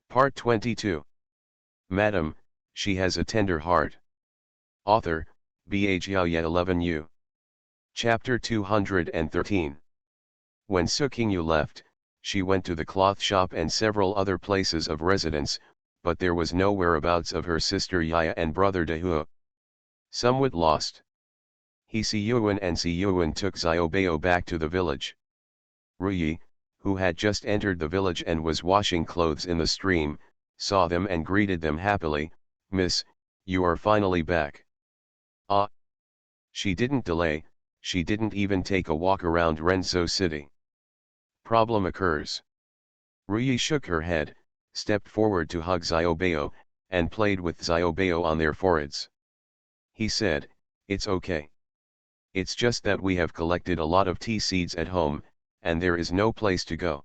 Part 22. Madam, she has a tender heart. Author, Bhaya 11U. Chapter 213. When Sukingyu left, she went to the cloth shop and several other places of residence, but there was no whereabouts of her sister Yaya and brother Dahua. Somewhat lost, Siyuan and Siyuan took Xiaobao back to the village. Ruyi, who had just entered the village and was washing clothes in the stream, saw them and greeted them happily. "Miss, you are finally back." Ah! She didn't delay, she didn't even take a walk around Renzhou city. Problem occurs. Ruyi shook her head, stepped forward to hug Xiaobao, and played with Xiaobao on their foreheads. He said, "It's okay. It's just that we have collected a lot of tea seeds at home, and there is no place to go.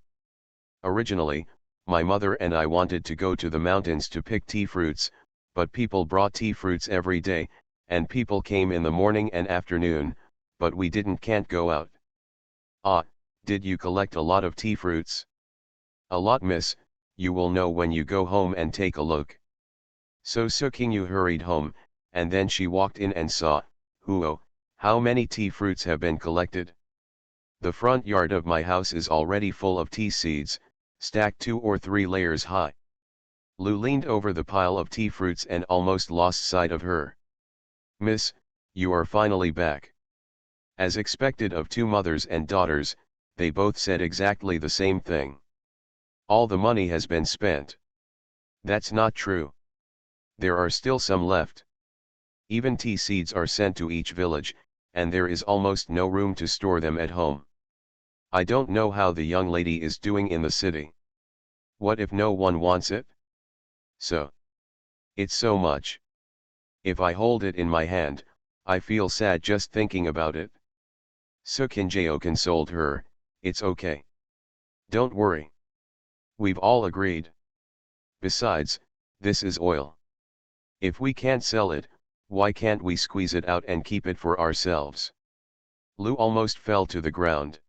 Originally, my mother and I wanted to go to the mountains to pick tea fruits, but people brought tea fruits every day, and people came in the morning and afternoon, but we can't go out." "Ah, did you collect a lot of tea fruits?" "A lot, miss, you will know when you go home and take a look." So Sukingyu hurried home, and then she walked in and saw, "Huo, how many tea fruits have been collected? The front yard of my house is already full of tea seeds, stacked 2 or 3 layers high." Lu leaned over the pile of tea fruits and almost lost sight of her. "Miss, you are finally back." As expected of 2 mothers and daughters, they both said exactly the same thing. "All the money has been spent." "That's not true. There are still some left. Even tea seeds are sent to each village, and there is almost no room to store them at home. I don't know how the young lady is doing in the city. What if no one wants it? So. It's so much. If I hold it in my hand, I feel sad just thinking about it." Sukinjao consoled her, "It's okay. Don't worry. We've all agreed. Besides, this is oil. If we can't sell it, why can't we squeeze it out and keep it for ourselves?" Lu almost fell to the ground.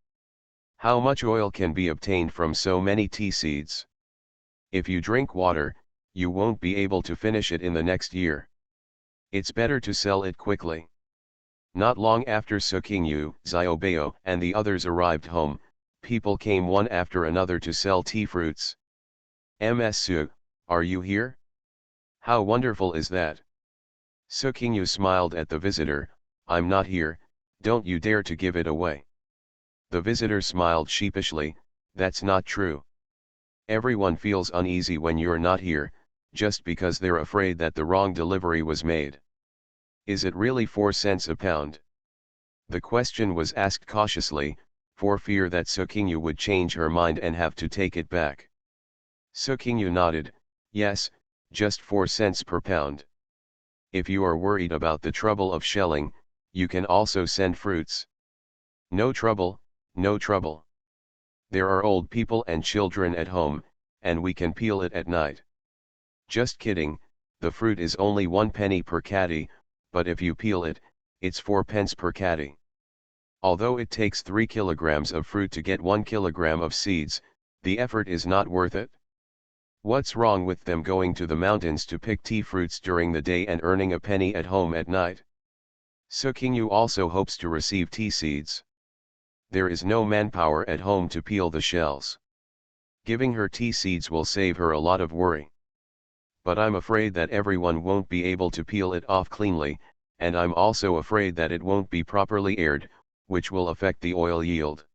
How much oil can be obtained from so many tea seeds? If you drink water, you won't be able to finish it in the next year. It's better to sell it quickly. Not long after Sukingyu, Xiaobao, and the others arrived home, people came one after another to sell tea fruits. "Ms. Su, are you here? How wonderful is that?" Sukingyu smiled at the visitor. "I'm not here, don't you dare to give it away." The visitor smiled sheepishly. "That's not true. Everyone feels uneasy when you're not here, just because they're afraid that the wrong delivery was made." "Is it really 4 cents a pound?" The question was asked cautiously, for fear that Sukingyu would change her mind and have to take it back. Sukingyu nodded, "Yes, just 4 cents per pound. If you are worried about the trouble of shelling, you can also send fruits." "No trouble, no trouble. There are old people and children at home, and we can peel it at night." "Just kidding, the fruit is only 1 penny per caddy, but if you peel it, it's 4 pence per caddy. Although it takes 3 kilograms of fruit to get 1 kilogram of seeds, the effort is not worth it. What's wrong with them going to the mountains to pick tea fruits during the day and earning a penny at home at night?" Sukingyu also hopes to receive tea seeds. There is no manpower at home to peel the shells. Giving her tea seeds will save her a lot of worry. But I'm afraid that everyone won't be able to peel it off cleanly, and I'm also afraid that it won't be properly aired, which will affect the oil yield.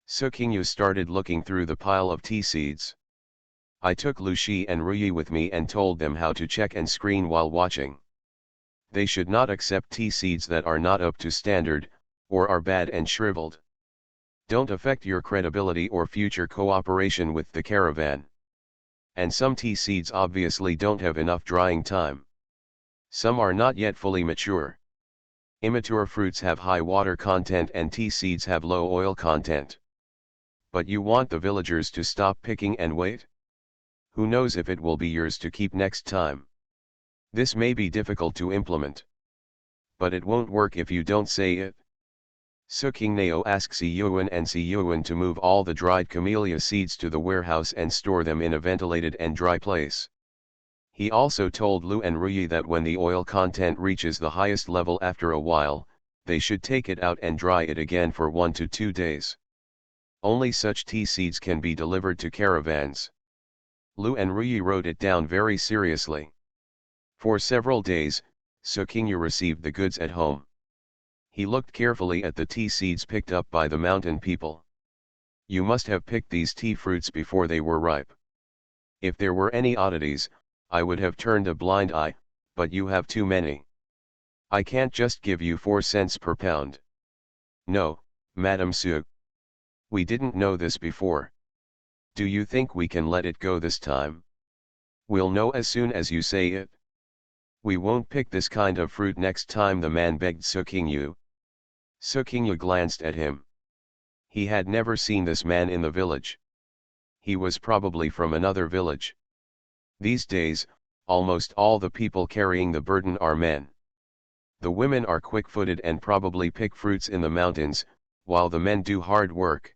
Sukingyu started looking through the pile of tea seeds. "I took Lu Shi and Ruyi with me and told them how to check and screen while watching. They should not accept tea seeds that are not up to standard, or are bad and shriveled. Don't affect your credibility or future cooperation with the caravan. And some tea seeds obviously don't have enough drying time. Some are not yet fully mature. Immature fruits have high water content and tea seeds have low oil content. But you want the villagers to stop picking and wait? Who knows if it will be yours to keep next time. This may be difficult to implement. But it won't work if you don't say it." Su King Nao asks Yuan and Si Yuan to move all the dried camellia seeds to the warehouse and store them in a ventilated and dry place. He also told Lu and Ruyi that when the oil content reaches the highest level after a while, they should take it out and dry it again for 1 to 2 days. Only such tea seeds can be delivered to caravans. Lu and Ruyi wrote it down very seriously. For several days, Su Qingyu received the goods at home. He looked carefully at the tea seeds picked up by the mountain people. You must have picked these tea fruits before they were ripe. If there were any oddities, I would have turned a blind eye, but you have too many. I can't just give you 4 cents per pound. No, Madam Su. We didn't know this before. Do you think we can let it go this time? We'll know as soon as you say it. We won't pick this kind of fruit next time, the man begged Su Qingyu. Su Qingyu glanced at him. He had never seen this man in the village. He was probably from another village. These days, almost all the people carrying the burden are men. The women are quick-footed and probably pick fruits in the mountains, while the men do hard work.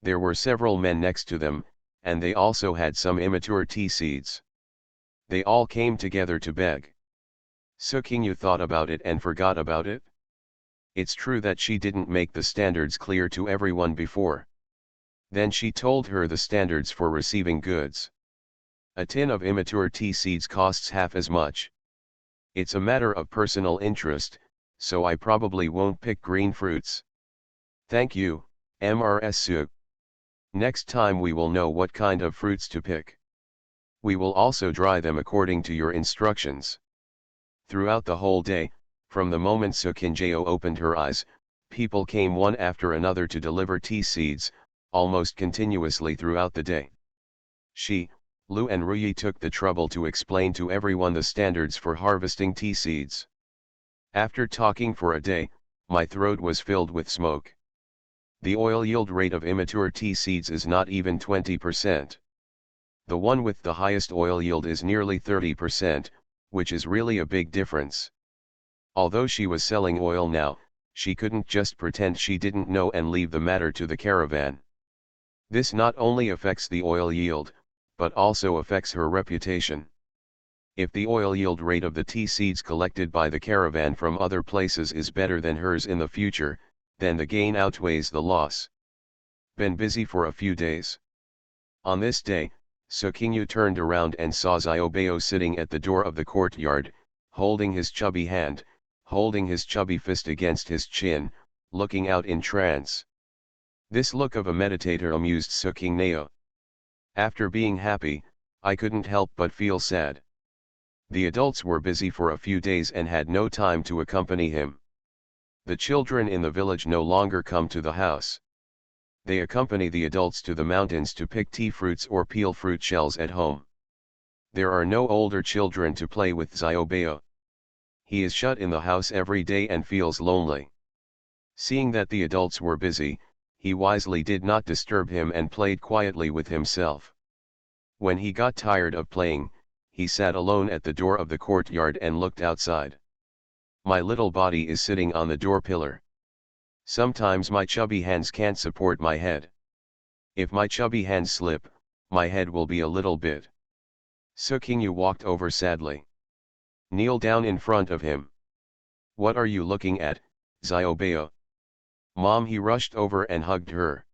There were several men next to them, and they also had some immature tea seeds. They all came together to beg. Su Qingyu thought about it and forgot about it. It's true that she didn't make the standards clear to everyone before. Then she told her the standards for receiving goods. A tin of immature tea seeds costs half as much. It's a matter of personal interest, so I probably won't pick green fruits. Thank you, Mrs. Su. Next time we will know what kind of fruits to pick. We will also dry them according to your instructions. Throughout the whole day, from the moment Su Qingyu opened her eyes, people came one after another to deliver tea seeds, almost continuously throughout the day. She, Lu and Ruyi took the trouble to explain to everyone the standards for harvesting tea seeds. After talking for a day, my throat was filled with smoke. The oil yield rate of immature tea seeds is not even 20%. The one with the highest oil yield is nearly 30%, which is really a big difference. Although she was selling oil now, she couldn't just pretend she didn't know and leave the matter to the caravan. This not only affects the oil yield, but also affects her reputation. If the oil yield rate of the tea seeds collected by the caravan from other places is better than hers in the future, then the gain outweighs the loss. Been busy for a few days. On this day, Su Qingyu turned around and saw Xiaobao sitting at the door of the courtyard, holding his chubby hand, holding his chubby fist against his chin, looking out in trance. This look of a meditator amused Su Qingyu. After being happy, I couldn't help but feel sad. The adults were busy for a few days and had no time to accompany him. The children in the village no longer come to the house. They accompany the adults to the mountains to pick tea fruits or peel fruit shells at home. There are no older children to play with Xiaobao. He is shut in the house every day and feels lonely. Seeing that the adults were busy, he wisely did not disturb him and played quietly with himself. When he got tired of playing, he sat alone at the door of the courtyard and looked outside. My little body is sitting on the door pillar. Sometimes my chubby hands can't support my head. If my chubby hands slip, my head will be a little bit. Su Qingyu walked over sadly. Kneel down in front of him. What are you looking at, Xiaobao? Mom, he rushed over and hugged her.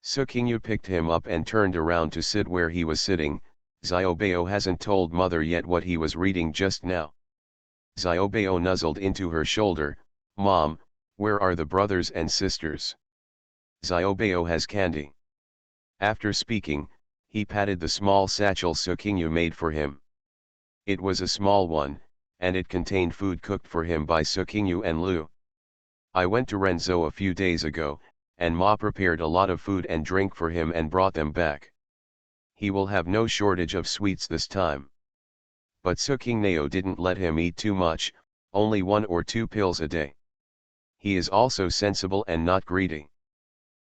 Su Qingyu picked him up and turned around to sit where he was sitting. Xiaobao hasn't told mother yet what he was reading just now. Xiaobao nuzzled into her shoulder. Mom, where are the brothers and sisters? Xiaobao has candy. After speaking, he patted the small satchel Su Qingyu made for him. It was a small one, and it contained food cooked for him by Su Qingyu and Lu. I went to Renzhou a few days ago, and Ma prepared a lot of food and drink for him and brought them back. He will have no shortage of sweets this time. But Su Qingyu didn't let him eat too much, only 1 or 2 pills a day. He is also sensible and not greedy.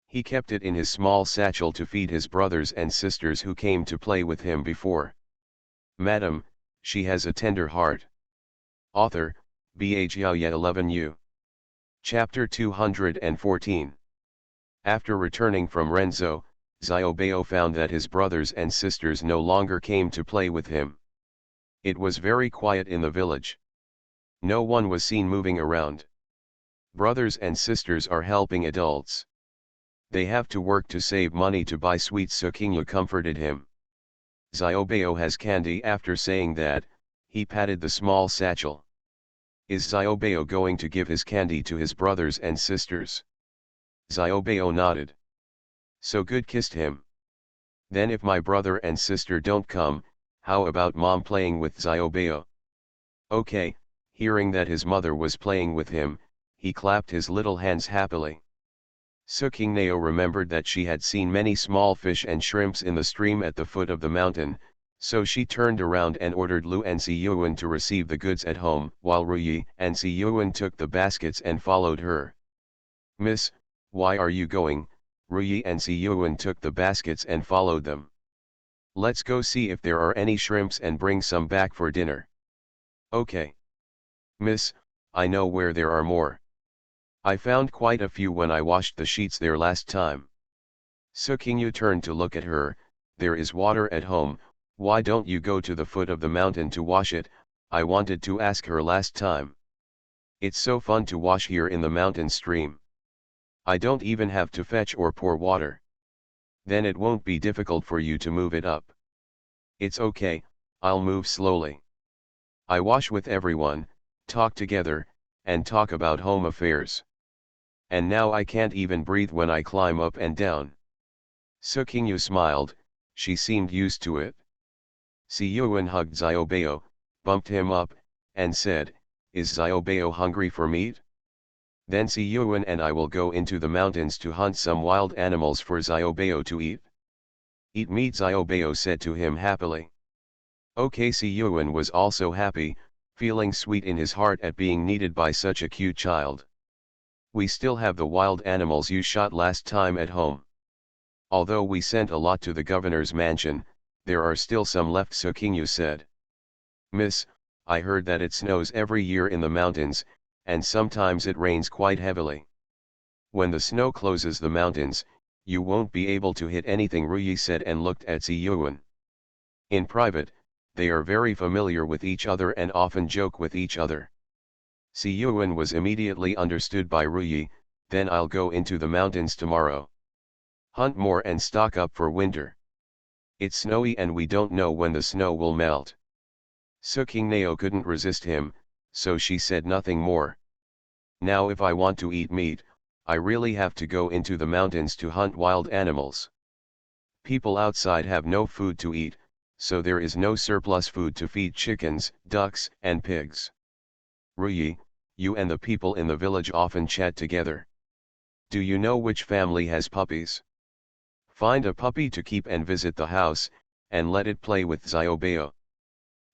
He kept it in his small satchel to feed his brothers and sisters who came to play with him before. Madam, she has a tender heart. Author, Bhao 11U. Chapter 214. After returning from Renzo, Xiaobao found that his brothers and sisters no longer came to play with him. It was very quiet in the village. No one was seen moving around. Brothers and sisters are helping adults. They have to work to save money to buy sweets, Suqingyu comforted him. Xiaobao has candy. After saying that, he patted the small satchel. Is Xiaobao going to give his candy to his brothers and sisters? Xiaobao nodded. So good, kissed him. Then if my brother and sister don't come, how about mom playing with Xiaobao? Okay. Hearing that his mother was playing with him, he clapped his little hands happily. Suqingnao remembered that she had seen many small fish and shrimps in the stream at the foot of the mountain, so she turned around and ordered Lu and Siyuan to receive the goods at home, while Ruyi and Siyuan took the baskets and followed her. Miss, why are you going? Ruyi and Siyuan took the baskets and followed them. Let's go see if there are any shrimps and bring some back for dinner. Okay. Miss, I know where there are more. I found quite a few when I washed the sheets there last time. Suqingyu turned to look at her. There is water at home, why don't you go to the foot of the mountain to wash it? I wanted to ask her last time. It's so fun to wash here in the mountain stream. I don't even have to fetch or pour water. Then it won't be difficult for you to move it up. It's okay, I'll move slowly. I wash with everyone, talk together, and talk about home affairs. And now I can't even breathe when I climb up and down. Suqingyu smiled, she seemed used to it. Siyuan hugged Xiaobao, bumped him up, and said, is Xiaobao hungry for meat? Then Siyuan and I will go into the mountains to hunt some wild animals for Xiaobao to eat. Eat meat, Xiaobao said to him happily. Okay, Siyuan was also happy, feeling sweet in his heart at being needed by such a cute child. We still have the wild animals you shot last time at home. Although we sent a lot to the governor's mansion, there are still some left, Suqingyu said. Miss, I heard that it snows every year in the mountains, and sometimes it rains quite heavily. When the snow closes the mountains, you won't be able to hit anything, Ruyi said and looked at Siyuan. In private, they are very familiar with each other and often joke with each other. Siyuan was immediately understood by Ruyi. Then I'll go into the mountains tomorrow. Hunt more and stock up for winter. It's snowy and we don't know when the snow will melt. Suqingnao couldn't resist him, so she said nothing more. Now if I want to eat meat, I really have to go into the mountains to hunt wild animals. People outside have no food to eat, so there is no surplus food to feed chickens, ducks, and pigs. Ruyi, you and the people in the village often chat together. Do you know which family has puppies? Find a puppy to keep and visit the house, and let it play with Xiaobao.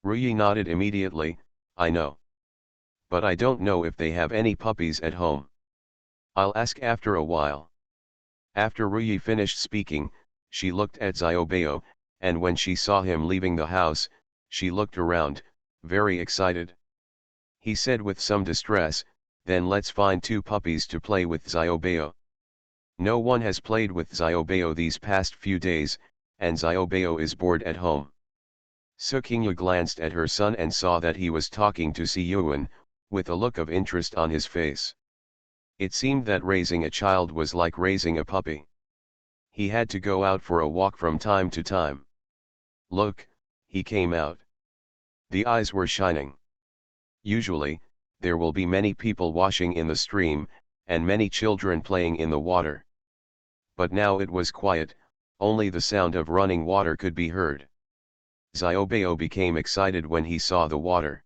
Ruyi nodded immediately, I know. But I don't know if they have any puppies at home. I'll ask after a while. After Ruyi finished speaking, she looked at Xiaobao, and when she saw him leaving the house, she looked around, very excited. He said with some distress, then let's find 2 puppies to play with Xiaobao. No one has played with Xiaobao these past few days, and Xiaobao is bored at home. Suqingyu glanced at her son and saw that he was talking to Siyuan, with a look of interest on his face. It seemed that raising a child was like raising a puppy. He had to go out for a walk from time to time. Look, he came out. The eyes were shining. Usually, there will be many people washing in the stream, and many children playing in the water. But now it was quiet, only the sound of running water could be heard. Xiaobao became excited when he saw the water.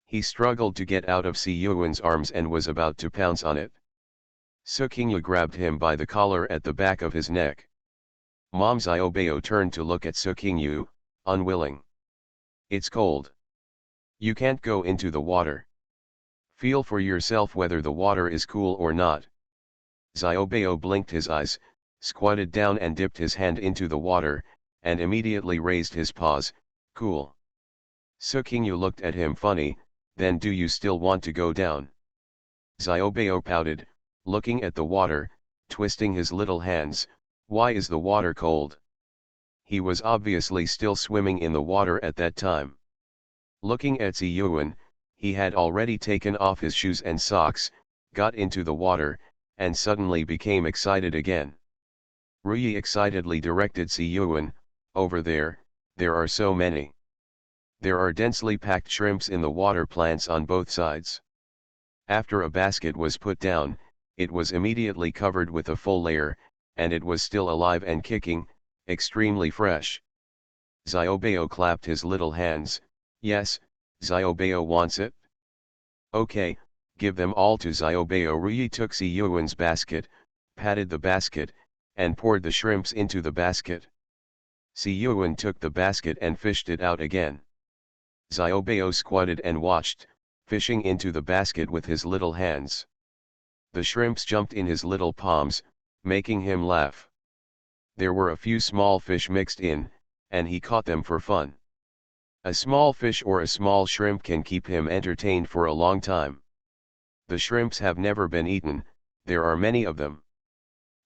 He struggled to get out of Siyuan's arms and was about to pounce on it. Suqingyu grabbed him by the collar at the back of his neck. Mom, Xiaobao turned to look at Suqingyu, unwilling. It's cold. You can't go into the water. Feel for yourself whether the water is cool or not. Xiaobao blinked his eyes, squatted down and dipped his hand into the water, and immediately raised his paws, cool. Suqingyu looked at him funny, then do you still want to go down? Xiaobao pouted, looking at the water, twisting his little hands. Why is the water cold? He was obviously still swimming in the water at that time. Looking at Ziyuan, he had already taken off his shoes and socks, got into the water, and suddenly became excited again. Ruyi excitedly directed Ziyuan, over there are so many. There are densely packed shrimps in the water plants on both sides. After a basket was put down, it was immediately covered with a full layer, and it was still alive and kicking, extremely fresh. Xiaobao clapped his little hands. Yes, Xiaobao wants it. Okay, give them all to Xiaobao. Ruyi took Ziyuan's basket, patted the basket, and poured the shrimps into the basket. Ziyuan took the basket and fished it out again. Xiaobao squatted and watched, fishing into the basket with his little hands. The shrimps jumped in his little palms, making him laugh. There were a few small fish mixed in, and he caught them for fun. A small fish or a small shrimp can keep him entertained for a long time. The shrimps have never been eaten, there are many of them.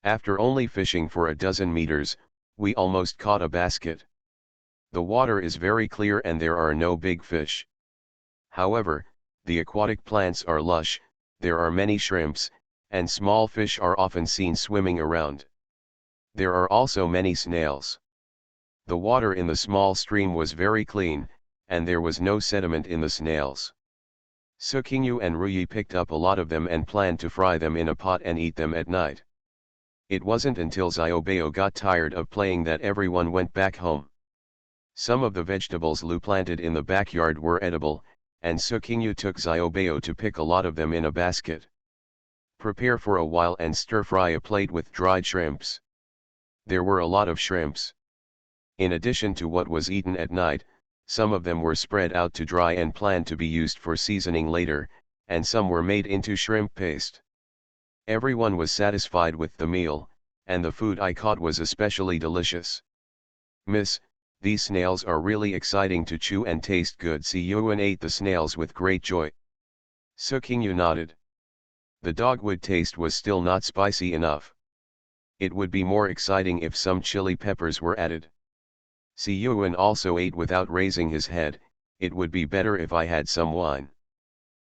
After only fishing for a dozen meters, we almost caught a basket. The water is very clear and there are no big fish. However, the aquatic plants are lush, there are many shrimps, and small fish are often seen swimming around. There are also many snails. The water in the small stream was very clean, and there was no sediment in the snails. Sukingyu and Ruyi picked up a lot of them and planned to fry them in a pot and eat them at night. It wasn't until Xiaobao got tired of playing that everyone went back home. Some of the vegetables Lu planted in the backyard were edible, and Sukingyu took Xiaobao to pick a lot of them in a basket. Prepare for a while and stir-fry a plate with dried shrimps. There were a lot of shrimps. In addition to what was eaten at night, some of them were spread out to dry and planned to be used for seasoning later, and some were made into shrimp paste. Everyone was satisfied with the meal, and the food I caught was especially delicious. Miss, these snails are really exciting to chew and taste good. Ziyuan ate the snails with great joy. Sukingyu nodded. The dogwood taste was still not spicy enough. It would be more exciting if some chili peppers were added. Ziyuan also ate without raising his head. It would be better if I had some wine.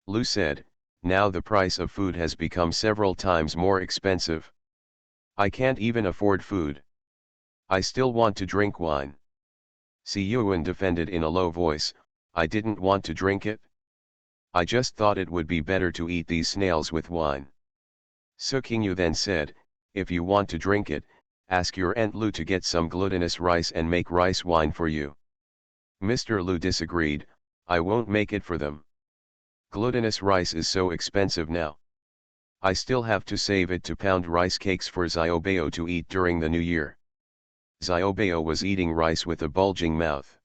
Lu said, now the price of food has become several times more expensive. I can't even afford food. I still want to drink wine. Ziyuan defended in a low voice, I didn't want to drink it. I just thought it would be better to eat these snails with wine. Sukingyu then said, if you want to drink it, ask your Aunt Lu to get some glutinous rice and make rice wine for you. Mr. Lu disagreed, I won't make it for them. Glutinous rice is so expensive now. I still have to save it to pound rice cakes for Xiaobao to eat during the new year. Xiaobao was eating rice with a bulging mouth.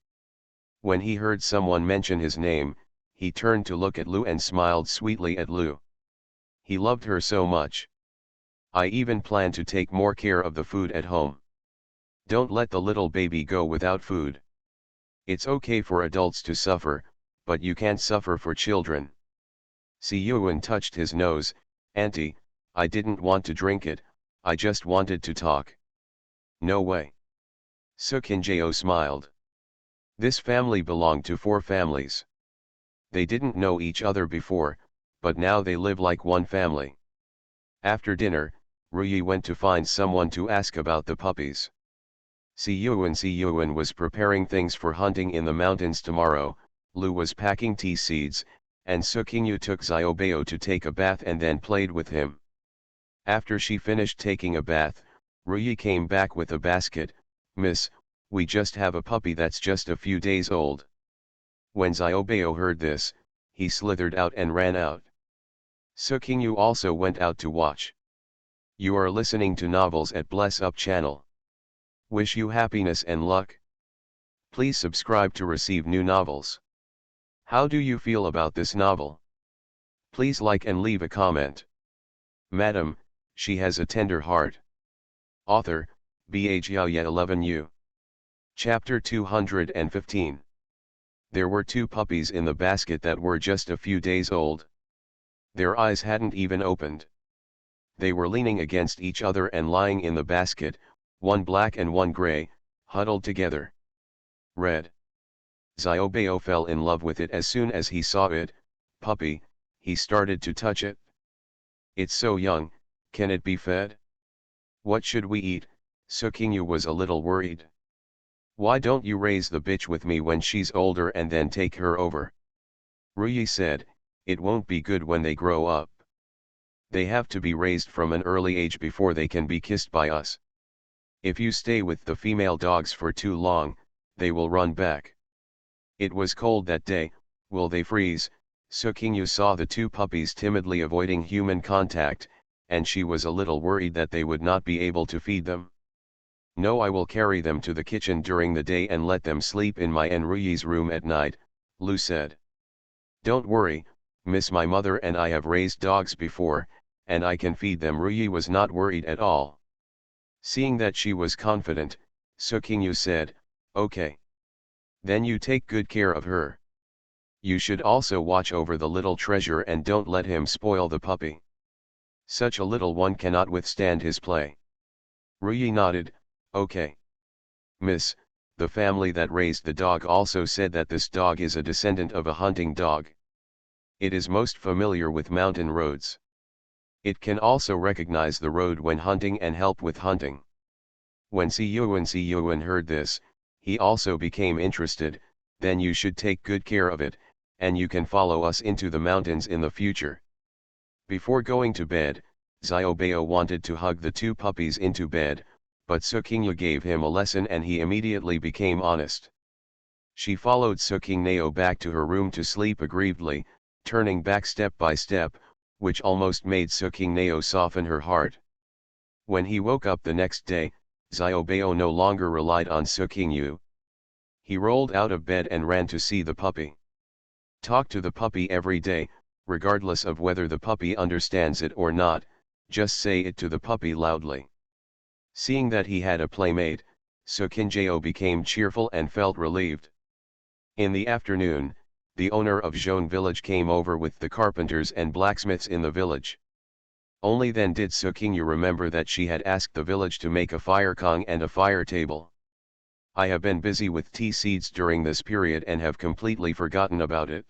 When he heard someone mention his name, he turned to look at Lu and smiled sweetly at Lu. He loved her so much. I even plan to take more care of the food at home. Don't let the little baby go without food. It's okay for adults to suffer, but you can't suffer for children. Ziyuan touched his nose, Auntie, I didn't want to drink it, I just wanted to talk. No way. Sukinjao smiled. This family belonged to 4 families. They didn't know each other before, but now they live like one family. After dinner, Ruyi went to find someone to ask about the puppies. Ziyuan was preparing things for hunting in the mountains tomorrow, Lu was packing tea seeds, and Sukingyu took Xiaobao to take a bath and then played with him. After she finished taking a bath, Ruyi came back with a basket. Miss, we just have a puppy that's just a few days old. When Xiaobao heard this, he slithered out and ran out. Sukingyu also went out to watch. You are listening to novels at Bless Up channel. Wish you happiness and luck. Please subscribe to receive new novels. How do you feel about this novel? Please like and leave a comment. Madam, she has a tender heart. Author, Bajia 11U. Chapter 215. There were 2 puppies in the basket that were just a few days old. Their eyes hadn't even opened. They were leaning against each other and lying in the basket, one black and one gray, huddled together. Red. Xiaobao fell in love with it as soon as he saw it. Puppy, he started to touch it. It's so young, can it be fed? What should we eat? Sukingyu was a little worried. Why don't you raise the bitch with me when she's older and then take her over? Ruyi said, it won't be good when they grow up. They have to be raised from an early age before they can be kissed by us. If you stay with the female dogs for too long, they will run back. It was cold that day, will they freeze? Sukingyu saw the two puppies timidly avoiding human contact, and she was a little worried that they would not be able to feed them. No, I will carry them to the kitchen during the day and let them sleep in my and Ruyi's room at night, Lu said. Don't worry, miss, my mother and I have raised dogs before, and I can feed them. Ruyi was not worried at all. Seeing that she was confident, Sukingyu said, okay. Then you take good care of her. You should also watch over the little treasure and don't let him spoil the puppy. Such a little one cannot withstand his play. Ruyi nodded, okay. Miss, the family that raised the dog also said that this dog is a descendant of a hunting dog. It is most familiar with mountain roads. It can also recognize the road when hunting and help with hunting. When Siyuan heard this, he also became interested. Then you should take good care of it, and you can follow us into the mountains in the future. Before going to bed, Xiaobao wanted to hug the two puppies into bed, but Sukingyu gave him a lesson and he immediately became honest. She followed Sukingneo back to her room to sleep aggrievedly, turning back step by step, which almost made Sukingneo soften her heart. When he woke up the next day, Xiaobao no longer relied on Sukingyu. He rolled out of bed and ran to see the puppy. Talk to the puppy every day, regardless of whether the puppy understands it or not, just say it to the puppy loudly. Seeing that he had a playmate, Sukingjeo became cheerful and felt relieved. In the afternoon, the owner of Zhong village came over with the carpenters and blacksmiths in the village. Only then did Sukingyu remember that she had asked the village to make a fire kong and a fire table. I have been busy with tea seeds during this period and have completely forgotten about it.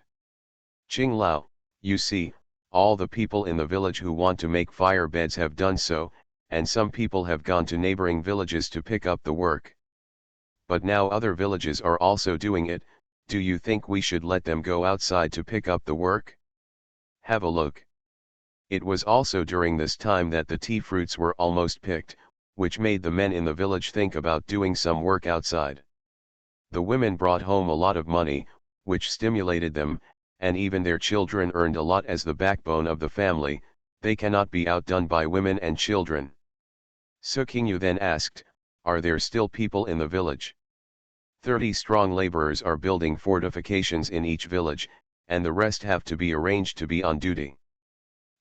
Qing Lao, you see, all the people in the village who want to make fire beds have done so, and some people have gone to neighboring villages to pick up the work. But now other villages are also doing it. Do you think we should let them go outside to pick up the work? Have a look. It was also during this time that the tea fruits were almost picked, which made the men in the village think about doing some work outside. The women brought home a lot of money, which stimulated them, and even their children earned a lot. As the backbone of the family, they cannot be outdone by women and children. Sukingyu then asked, are there still people in the village? 30 strong laborers are building fortifications in each village, and the rest have to be arranged to be on duty.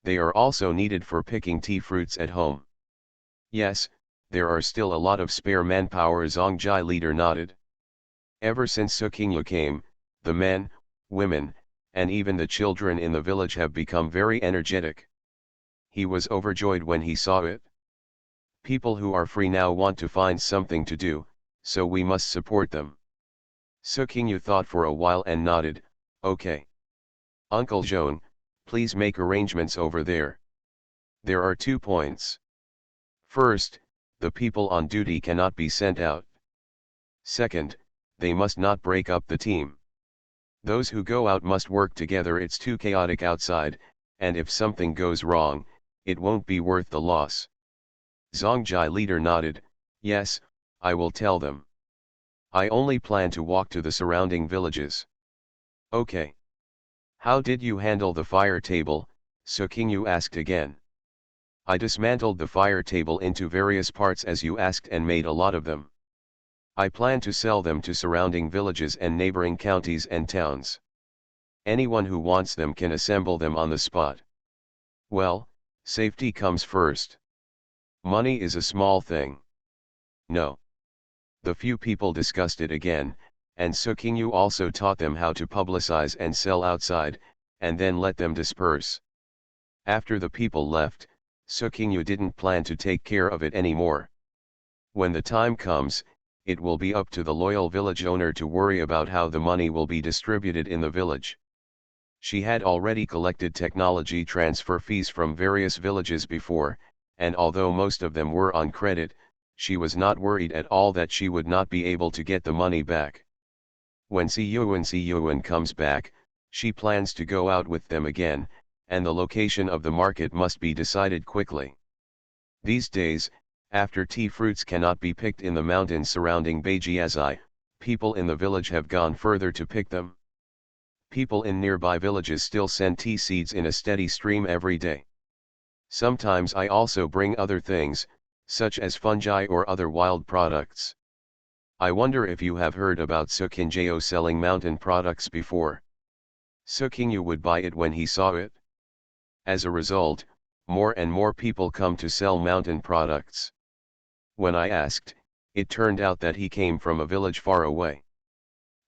They are also needed for picking tea fruits at home. Yes, there are still a lot of spare manpower. Zongjai leader nodded. Ever since Sukingyu came, the men, women, and even the children in the village have become very energetic. He was overjoyed when he saw it. People who are free now want to find something to do, so we must support them. Sukingyu thought for a while and nodded, okay. Uncle Zhong, please make arrangements over there. There are 2 points. First, the people on duty cannot be sent out. Second, they must not break up the team. Those who go out must work together. It's too chaotic outside, and if something goes wrong, it won't be worth the loss. Zongjai leader nodded, yes, I will tell them. I only plan to walk to the surrounding villages. Okay. How did you handle the fire table? Sukingyu asked again. I dismantled the fire table into various parts as you asked and made a lot of them. I plan to sell them to surrounding villages and neighboring counties and towns. Anyone who wants them can assemble them on the spot. Well, safety comes first. Money is a small thing. No. The few people discussed it again, and Sukingyu also taught them how to publicize and sell outside, and then let them disperse. After the people left, Sukingyu didn't plan to take care of it anymore. When the time comes, it will be up to the loyal village owner to worry about how the money will be distributed in the village. She had already collected technology transfer fees from various villages before, and although most of them were on credit, she was not worried at all that she would not be able to get the money back. When Si Yuan comes back, she plans to go out with them again, and the location of the market must be decided quickly. These days, after tea fruits cannot be picked in the mountains surrounding Beijiazai, people in the village have gone further to pick them. People in nearby villages still send tea seeds in a steady stream every day. Sometimes I also bring other things, such as fungi or other wild products. I wonder if you have heard about Sukingyu selling mountain products before. Sukingyu would buy it when he saw it. As a result, more and more people come to sell mountain products. When I asked, it turned out that he came from a village far away.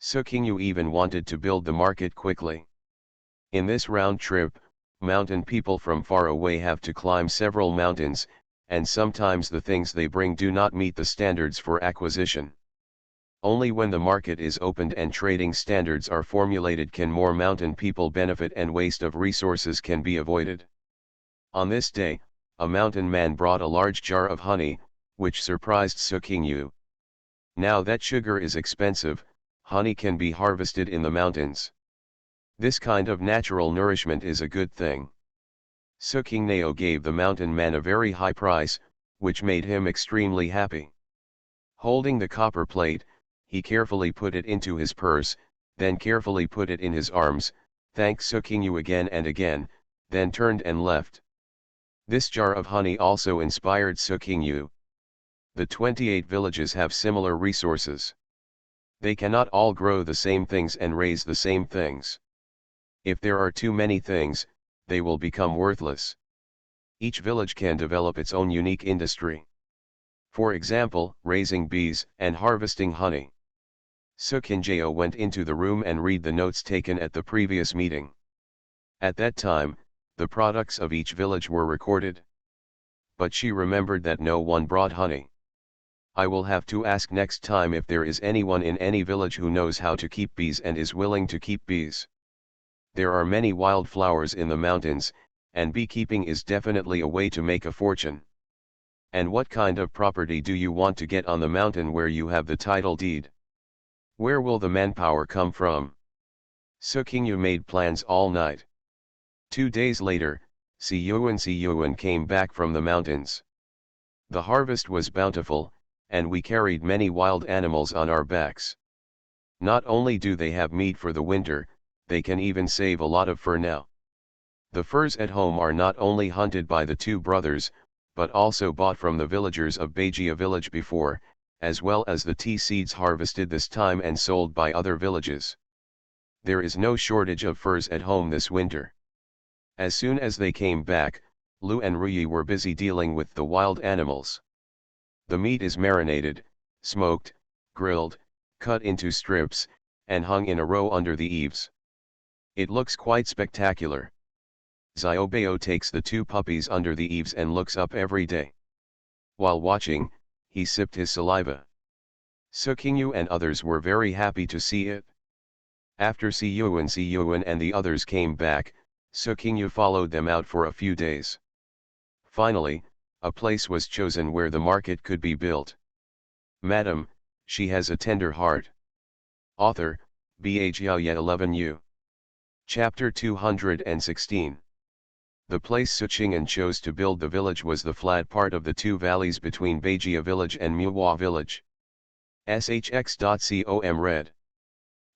Sukingyu even wanted to build the market quickly. In this round trip, mountain people from far away have to climb several mountains, and sometimes the things they bring do not meet the standards for acquisition. Only when the market is opened and trading standards are formulated can more mountain people benefit and waste of resources can be avoided. On this day, a mountain man brought a large jar of honey, which surprised Sukingyu. Now that sugar is expensive, honey can be harvested in the mountains. This kind of natural nourishment is a good thing. Sukingyu gave the mountain man a very high price, which made him extremely happy. Holding the copper plate, he carefully put it into his purse, then carefully put it in his arms, thanked Sukingyu again and again, then turned and left. This jar of honey also inspired Sukingyu. The 28 villages have similar resources. They cannot all grow the same things and raise the same things. If there are too many things, they will become worthless. Each village can develop its own unique industry. For example, raising bees and harvesting honey. Sukingyu went into the room and read the notes taken at the previous meeting. At that time, the products of each village were recorded. But she remembered that no one brought honey. I will have to ask next time if there is anyone in any village who knows how to keep bees and is willing to keep bees. There are many wildflowers in the mountains, and beekeeping is definitely a way to make a fortune. And what kind of property do you want to get on the mountain where you have the title deed? Where will the manpower come from? Sukingyu made plans all night. 2 days later, Si Yuan came back from the mountains. The harvest was bountiful, and we carried many wild animals on our backs. Not only do they have meat for the winter, they can even save a lot of fur now. The furs at home are not only hunted by the two brothers, but also bought from the villagers of Beijia village before, as well as the tea seeds harvested this time and sold by other villages. There is no shortage of furs at home this winter. As soon as they came back, Lu and Ruyi were busy dealing with the wild animals. The meat is marinated, smoked, grilled, cut into strips, and hung in a row under the eaves. It looks quite spectacular. Xiaobao takes the two puppies under the eaves and looks up every day. While watching, he sipped his saliva. Sukingyu and others were very happy to see it. After Si Yuan and the others came back, Sukingyu followed them out for a few days. Finally, a place was chosen where the market could be built. Madam, she has a tender heart. Author, Bhaya 11U. Chapter 216. The place Suqing'an chose to build the village was the flat part of the two valleys between Beijia village and Muhua village. shx.com read.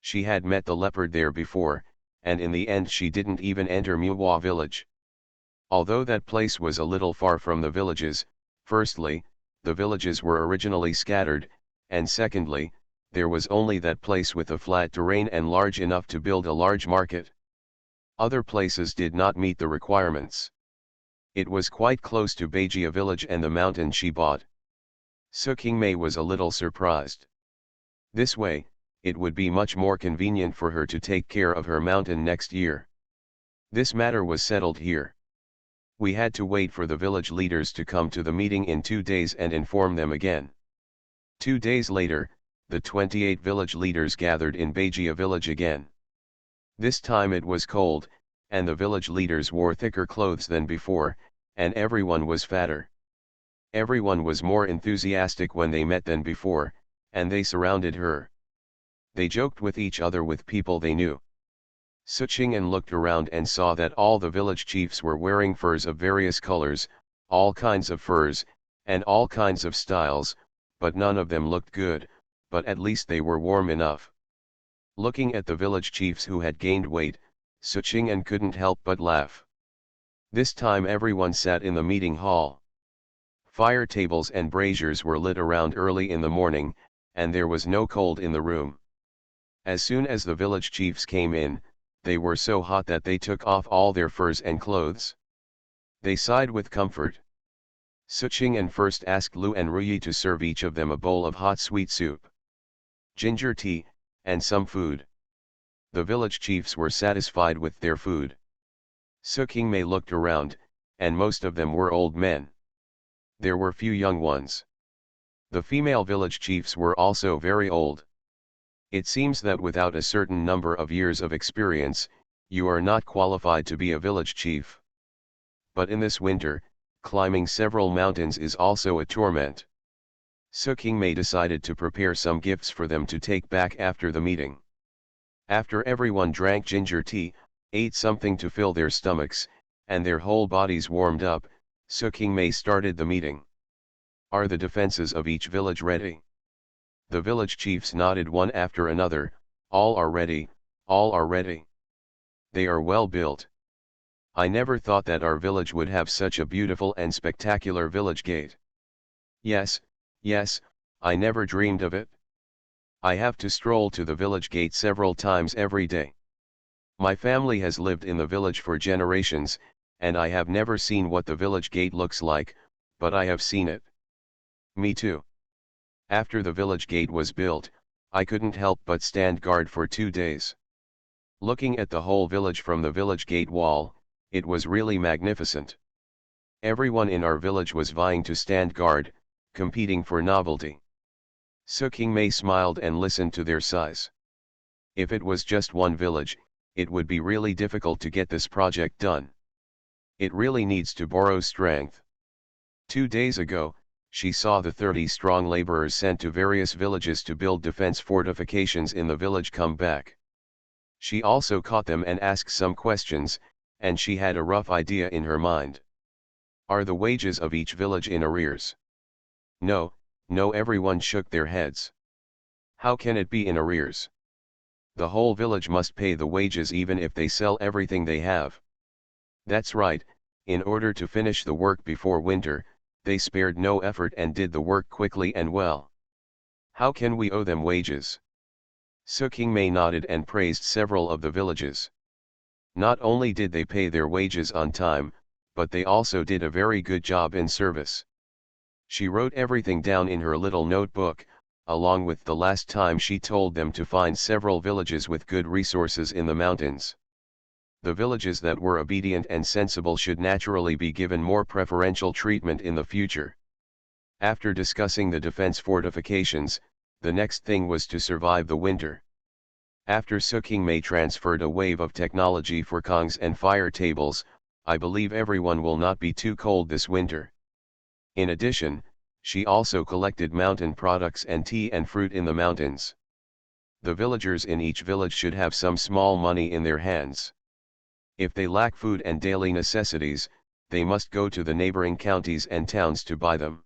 She had met the leopard there before, and in the end she didn't even enter Muhua village. Although that place was a little far from the villages, firstly, the villages were originally scattered, and secondly, there was only that place with a flat terrain and large enough to build a large market. Other places did not meet the requirements. It was quite close to Beijia village and the mountain she bought. Sukingmei was a little surprised. This way, it would be much more convenient for her to take care of her mountain next year. This matter was settled here. We had to wait for the village leaders to come to the meeting in 2 days and inform them again. 2 days later, the 28 village leaders gathered in Beijia village again. This time it was cold, and the village leaders wore thicker clothes than before, and everyone was fatter. Everyone was more enthusiastic when they met than before, and they surrounded her. They joked with each other with people they knew. Suqing looked around and saw that all the village chiefs were wearing furs of various colors, all kinds of furs, and all kinds of styles, but none of them looked good, but at least they were warm enough. Looking at the village chiefs who had gained weight, Suqing couldn't help but laugh. This time everyone sat in the meeting hall. Fire tables and braziers were lit around early in the morning, and there was no cold in the room. As soon as the village chiefs came in, they were so hot that they took off all their furs and clothes. They sighed with comfort. Suqing first asked Lu and Ruyi to serve each of them a bowl of hot sweet soup, ginger tea, and some food. The village chiefs were satisfied with their food. Suqing looked around, and most of them were old men. There were few young ones. The female village chiefs were also very old. It seems that without a certain number of years of experience, you are not qualified to be a village chief. But in this winter, climbing several mountains is also a torment. Suqing decided to prepare some gifts for them to take back after the meeting. After everyone drank ginger tea, ate something to fill their stomachs, and their whole bodies warmed up, Suqing started the meeting. Are the defenses of each village ready? The village chiefs nodded one after another. All are ready, all are ready. They are well built. I never thought that our village would have such a beautiful and spectacular village gate. Yes, yes, I never dreamed of it. I have to stroll to the village gate several times every day. My family has lived in the village for generations, and I have never seen what the village gate looks like, but I have seen it. Me too. After the village gate was built, I couldn't help but stand guard for 2 days. Looking at the whole village from the village gate wall, it was really magnificent. Everyone in our village was vying to stand guard, competing for novelty. Suqing smiled and listened to their sighs. If it was just one village, it would be really difficult to get this project done. It really needs to borrow strength. 2 days ago, she saw the 30 strong laborers sent to various villages to build defense fortifications in the village come back. She also caught them and asked some questions, and she had a rough idea in her mind. Are the wages of each village in arrears? No, no, everyone shook their heads. How can it be in arrears? The whole village must pay the wages even if they sell everything they have. That's right, in order to finish the work before winter, they spared no effort and did the work quickly and well. How can we owe them wages? Suqing nodded and praised several of the villages. Not only did they pay their wages on time, but they also did a very good job in service. She wrote everything down in her little notebook, along with the last time she told them to find several villages with good resources in the mountains. The villages that were obedient and sensible should naturally be given more preferential treatment in the future. After discussing the defense fortifications, the next thing was to survive the winter. After Suqing transferred a wave of technology for kongs and fire tables, I believe everyone will not be too cold this winter. In addition, she also collected mountain products and tea and fruit in the mountains. The villagers in each village should have some small money in their hands. If they lack food and daily necessities, they must go to the neighboring counties and towns to buy them.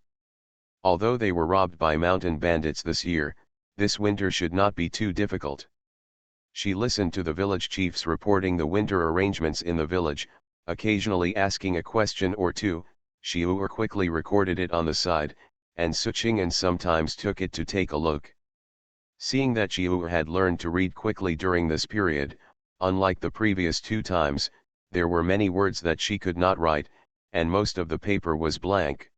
Although they were robbed by mountain bandits this year, this winter should not be too difficult. She listened to the village chiefs reporting the winter arrangements in the village, occasionally asking a question or two. She quickly recorded it on the side, and Suqing sometimes took it to take a look. Seeing that she had learned to read quickly during this period, unlike the previous 2 times, there were many words that she could not write, and most of the paper was blank.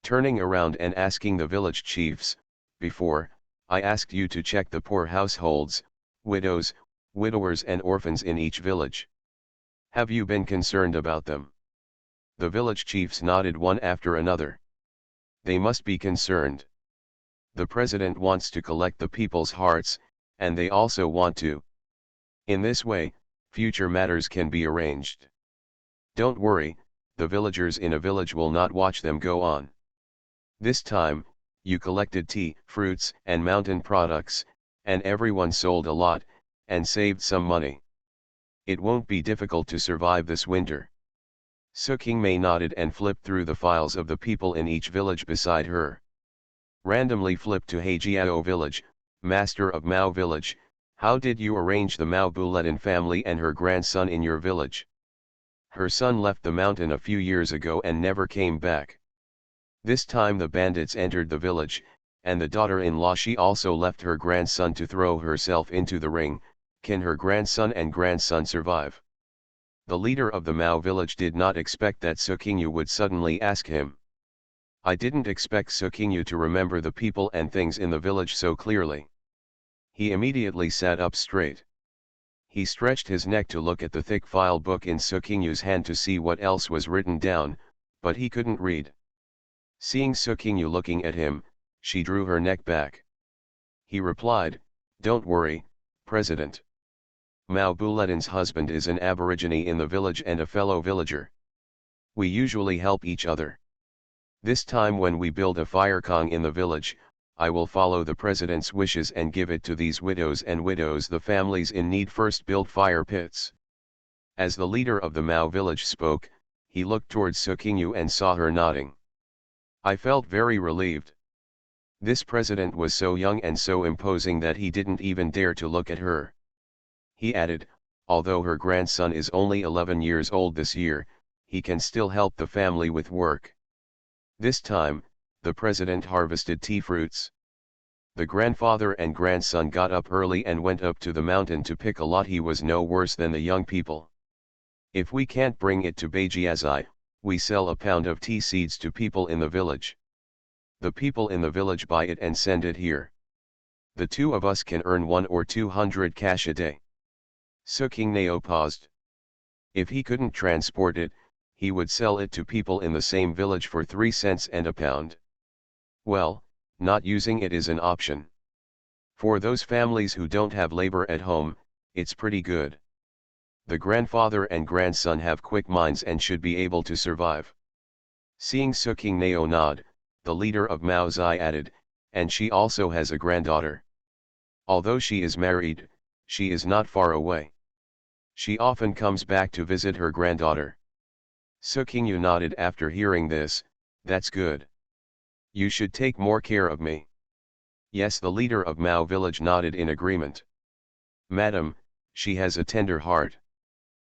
Turning around and asking the village chiefs, "Before, I asked you to check the poor households, widows, widowers and orphans in each village. Have you been concerned about them?" The village chiefs nodded one after another. They must be concerned. The president wants to collect the people's hearts, and they also want to. In this way, future matters can be arranged. Don't worry, the villagers in a village will not watch them go on. This time, you collected tea, fruits, and mountain products, and everyone sold a lot, and saved some money. It won't be difficult to survive this winter. Sukingmei nodded and flipped through the files of the people in each village beside her. Randomly flipped to Hejiao village, master of Mao village. How did you arrange the Mao Bulletin family and her grandson in your village? Her son left the mountain a few years ago and never came back. This time the bandits entered the village, and the daughter-in-law she also left her grandson to throw herself into the ring. Can her grandson and grandson survive? The leader of the Mao village did not expect that Sukingyu would suddenly ask him. I didn't expect Sukingyu to remember the people and things in the village so clearly. He immediately sat up straight. He stretched his neck to look at the thick file book in Sukingyu's hand to see what else was written down, but he couldn't read. Seeing Sukingyu looking at him, she drew her neck back. He replied, "Don't worry, President. Mao Bulletin's husband is an aborigine in the village and a fellow villager. We usually help each other. This time when we build a fire kong in the village, I will follow the president's wishes and give it to these widows and widows. The families in need first build fire pits." As the leader of the Mao village spoke, he looked towards Sukingyu and saw her nodding. I felt very relieved. This president was so young and so imposing that he didn't even dare to look at her. He added, although her grandson is only 11 years old this year, he can still help the family with work. This time, the president harvested tea fruits. The grandfather and grandson got up early and went up to the mountain to pick a lot. He was no worse than the young people. If we can't bring it to Beijiazai, we sell a pound of tea seeds to people in the village. The people in the village buy it and send it here. The two of us can earn 100 or 200 cash a day. Sukingneo paused. If he couldn't transport it, he would sell it to people in the same village for 3 cents and a pound. Well, not using it is an option. For those families who don't have labor at home, it's pretty good. The grandfather and grandson have quick minds and should be able to survive. Seeing Sukingneo nod, the leader of Mao Zai added, and she also has a granddaughter. Although she is married, she is not far away. She often comes back to visit her granddaughter. Sukingyu nodded after hearing this. That's good. You should take more care of me. Yes, the leader of Mao village nodded in agreement. Madam, she has a tender heart.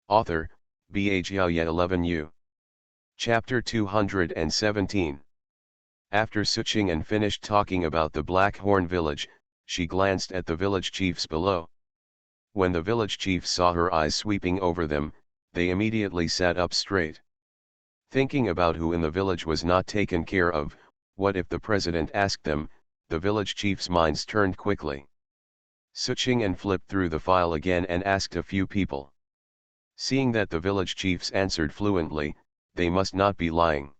Author, Bhaya 11U. Chapter 217. After Suqing finished talking about the Black Horn village, she glanced at the village chiefs below. When the village chiefs saw her eyes sweeping over them, they immediately sat up straight. Thinking about who in the village was not taken care of, what if the president asked them, the village chiefs' minds turned quickly. Suqing flipped through the file again and asked a few people. Seeing that the village chiefs answered fluently, they must not be lying.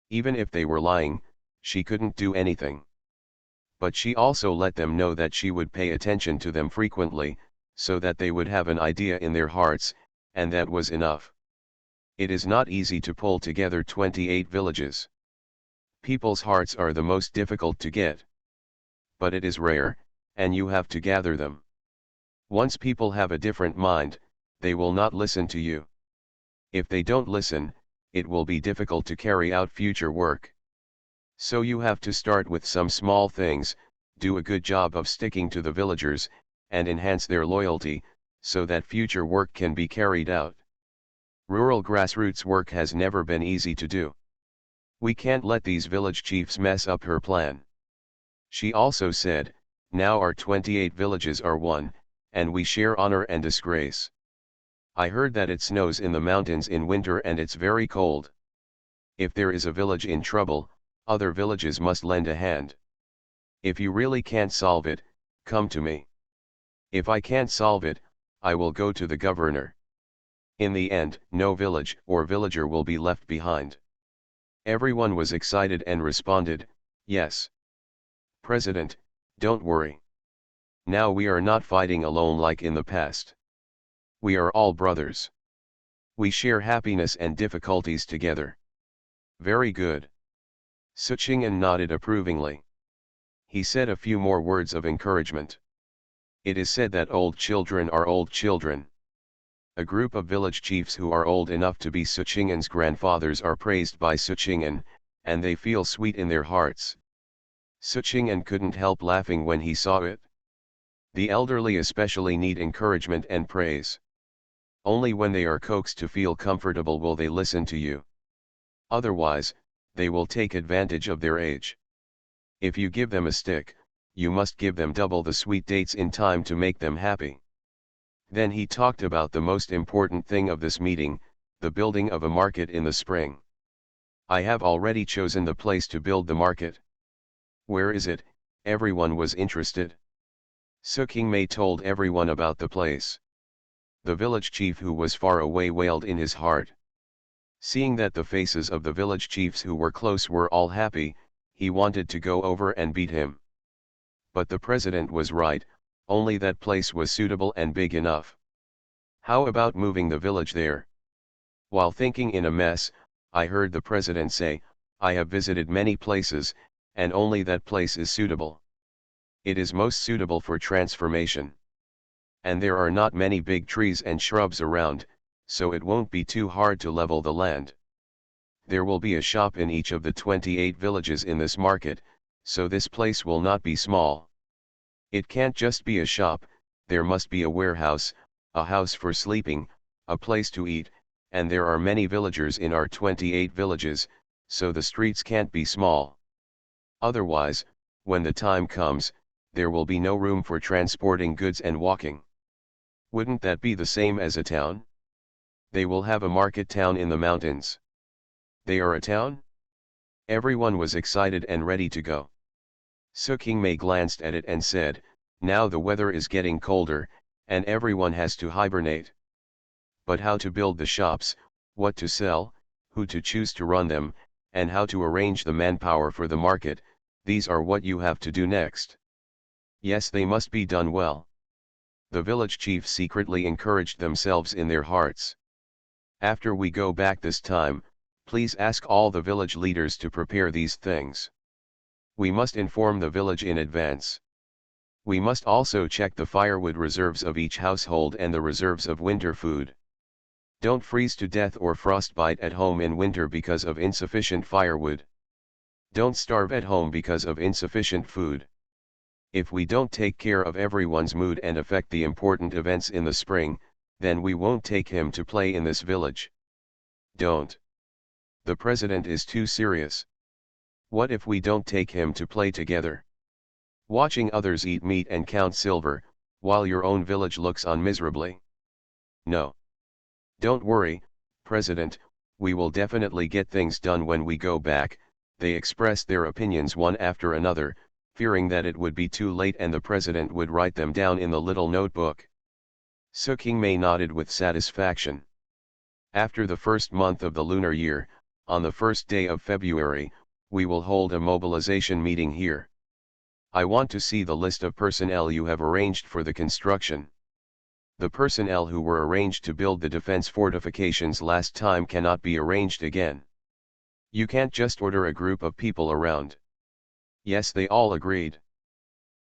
Even if they were lying, she couldn't do anything. But she also let them know that she would pay attention to them frequently, so that they would have an idea in their hearts, and that was enough. It is not easy to pull together 28 villages. People's hearts are the most difficult to get. But it is rare, and you have to gather them. Once people have a different mind, they will not listen to you. If they don't listen, it will be difficult to carry out future work. So you have to start with some small things, do a good job of sticking to the villagers, and enhance their loyalty, so that future work can be carried out. Rural grassroots work has never been easy to do. We can't let these village chiefs mess up her plan. She also said, now our 28 villages are one, and we share honor and disgrace. I heard that it snows in the mountains in winter and it's very cold. If there is a village in trouble, other villages must lend a hand. If you really can't solve it, come to me. If I can't solve it, I will go to the governor. In the end, no village or villager will be left behind. Everyone was excited and responded, yes. President, don't worry. Now we are not fighting alone like in the past. We are all brothers. We share happiness and difficulties together. Very good. Suchingen nodded approvingly. He said a few more words of encouragement. It is said that old children are old children. A group of village chiefs who are old enough to be Suchingen's grandfathers are praised by Suchingen, and they feel sweet in their hearts. Suchingen couldn't help laughing when he saw it. The elderly especially need encouragement and praise. Only when they are coaxed to feel comfortable will they listen to you. Otherwise, they will take advantage of their age. If you give them a stick, you must give them double the sweet dates in time to make them happy. Then he talked about the most important thing of this meeting, the building of a market in the spring. I have already chosen the place to build the market. Where is it? Everyone was interested. Sukingmei told everyone about the place. The village chief who was far away wailed in his heart. Seeing that the faces of the village chiefs who were close were all happy, he wanted to go over and beat him. But the president was right, only that place was suitable and big enough. How about moving the village there? While thinking in a mess, I heard the president say, I have visited many places, and only that place is suitable. It is most suitable for transformation. And there are not many big trees and shrubs around, so it won't be too hard to level the land. There will be a shop in each of the 28 villages in this market, so this place will not be small. It can't just be a shop, there must be a warehouse, a house for sleeping, a place to eat, and there are many villagers in our 28 villages, so the streets can't be small. Otherwise, when the time comes, there will be no room for transporting goods and walking. Wouldn't that be the same as a town? They will have a market town in the mountains. They are a town? Everyone was excited and ready to go. Sukingmei glanced at it and said, now the weather is getting colder, and everyone has to hibernate. But how to build the shops, what to sell, who to choose to run them, and how to arrange the manpower for the market, these are what you have to do next. Yes, they must be done well. The village chiefs secretly encouraged themselves in their hearts. After we go back this time, please ask all the village leaders to prepare these things. We must inform the village in advance. We must also check the firewood reserves of each household and the reserves of winter food. Don't freeze to death or frostbite at home in winter because of insufficient firewood. Don't starve at home because of insufficient food. If we don't take care of everyone's mood and affect the important events in the spring, then we won't take him to play in this village. Don't. The president is too serious. What if we don't take him to play together? Watching others eat meat and count silver, while your own village looks on miserably. No. Don't worry, President, we will definitely get things done when we go back. They expressed their opinions one after another, fearing that it would be too late and the president would write them down in the little notebook. Sukingmei nodded with satisfaction. After the first month of the lunar year, on the first day of February, we will hold a mobilization meeting here. I want to see the list of personnel you have arranged for the construction. The personnel who were arranged to build the defense fortifications last time cannot be arranged again. You can't just order a group of people around. Yes, they all agreed.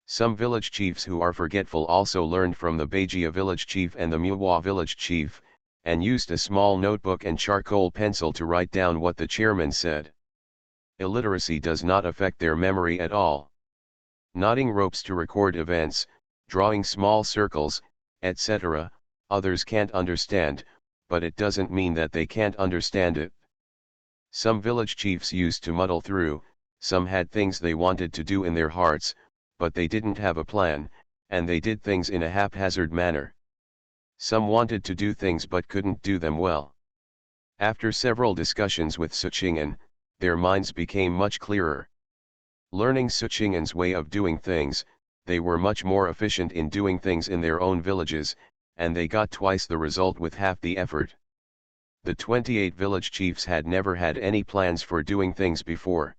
Some village chiefs who are forgetful also learned from the Beijia village chief and the Muhua village chief, and used a small notebook and charcoal pencil to write down what the chairman said. Illiteracy does not affect their memory at all. Knotting ropes to record events, drawing small circles, etc., others can't understand, but it doesn't mean that they can't understand it. Some village chiefs used to muddle through, some had things they wanted to do in their hearts, but they didn't have a plan, and they did things in a haphazard manner. Some wanted to do things but couldn't do them well. After several discussions with Suchingen, their minds became much clearer. Learning Suchingen's way of doing things, they were much more efficient in doing things in their own villages, and they got twice the result with half the effort. The 28 village chiefs had never had any plans for doing things before.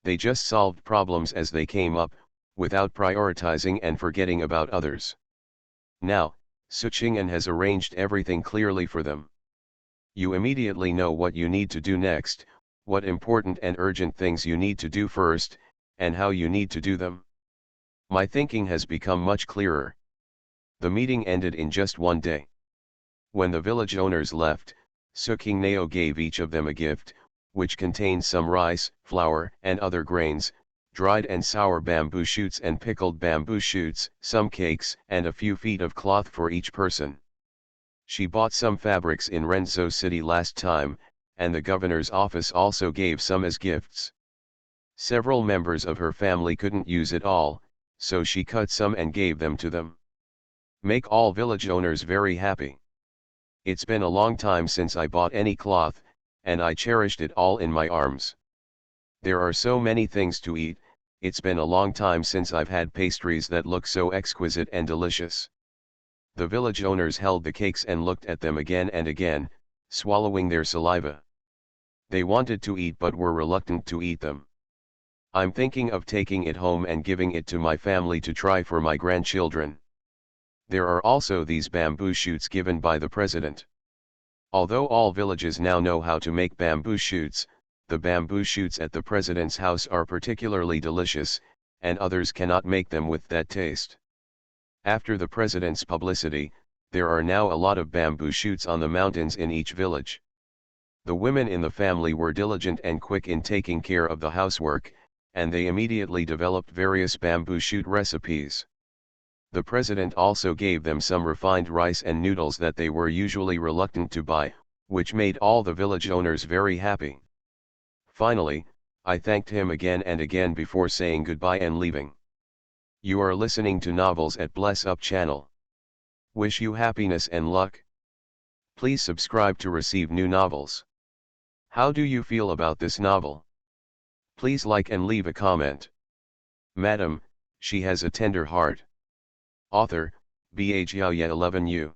They just solved problems as they came up, without prioritizing and forgetting about others. Now, Suqing'an has arranged everything clearly for them. You immediately know what you need to do next, what important and urgent things you need to do first, and how you need to do them. My thinking has become much clearer. The meeting ended in just one day. When the village owners left, Suqingnao gave each of them a gift, which contained some rice, flour, and other grains, dried and sour bamboo shoots and pickled bamboo shoots, some cakes, and a few feet of cloth for each person. She bought some fabrics in Renzhou City last time, and the governor's office also gave some as gifts. Several members of her family couldn't use it all, so she cut some and gave them to them. Make all village owners very happy. It's been a long time since I bought any cloth, and I cherished it all in my arms. There are so many things to eat, it's been a long time since I've had pastries that look so exquisite and delicious. The village owners held the cakes and looked at them again and again, swallowing their saliva. They wanted to eat but were reluctant to eat them. I'm thinking of taking it home and giving it to my family to try for my grandchildren. There are also these bamboo shoots given by the president. Although all villages now know how to make bamboo shoots, the bamboo shoots at the president's house are particularly delicious, and others cannot make them with that taste. After the president's publicity, there are now a lot of bamboo shoots on the mountains in each village. The women in the family were diligent and quick in taking care of the housework, and they immediately developed various bamboo shoot recipes. The president also gave them some refined rice and noodles that they were usually reluctant to buy, which made all the village owners very happy. Finally, I thanked him again and again before saying goodbye and leaving. You are listening to Novels at Bless Up channel. Wish you happiness and luck. Please subscribe to receive new novels. How do you feel about this novel? Please like and leave a comment. Madam, she has a tender heart. Author, Bhao 11U.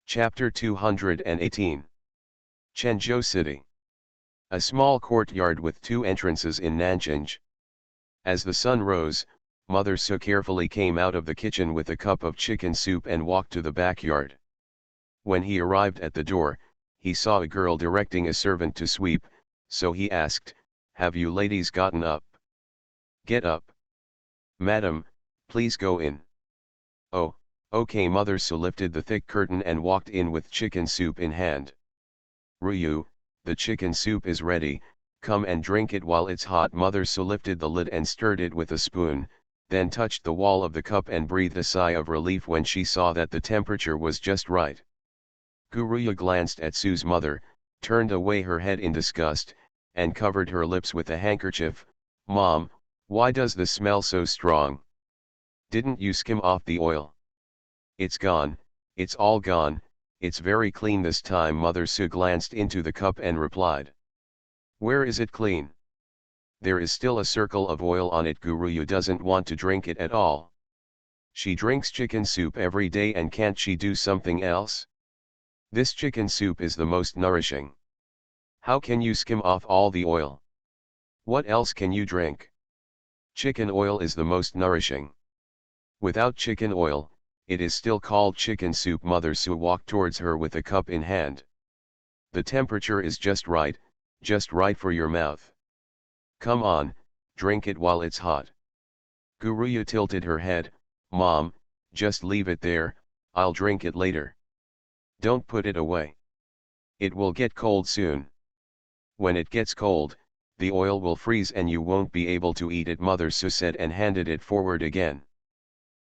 Chapter 218. Chenzhou City. A small courtyard with two entrances in Nanjing. As the sun rose, Mother Su carefully came out of the kitchen with a cup of chicken soup and walked to the backyard. When he arrived at the door, he saw a girl directing a servant to sweep, so he asked, "Have you ladies gotten up?" "Get up. Madam, please go in." "Oh, okay." Mother Su lifted the thick curtain and walked in with chicken soup in hand. "Ruyu, the chicken soup is ready, come and drink it while it's hot." Mother Su lifted the lid and stirred it with a spoon, then touched the wall of the cup and breathed a sigh of relief when she saw that the temperature was just right. Guruya glanced at Su's mother, turned away her head in disgust, and covered her lips with a handkerchief. "Mom, why does this smell so strong? Didn't you skim off the oil?" "It's gone, it's all gone, it's very clean this time." Mother Su glanced into the cup and replied. "Where is it clean? There is still a circle of oil on it." Guruya doesn't want to drink it at all. She drinks chicken soup every day, and can't she do something else? This chicken soup is the most nourishing. How can you skim off all the oil? What else can you drink? Chicken oil is the most nourishing. Without chicken oil, it is still called chicken soup. Mother Su walked towards her with a cup in hand. "The temperature is just right for your mouth. Come on, drink it while it's hot." Guruya tilted her head. "Mom, just leave it there, I'll drink it later. Don't put it away. It will get cold soon. When it gets cold, the oil will freeze and you won't be able to eat it." Mother Su said and handed it forward again.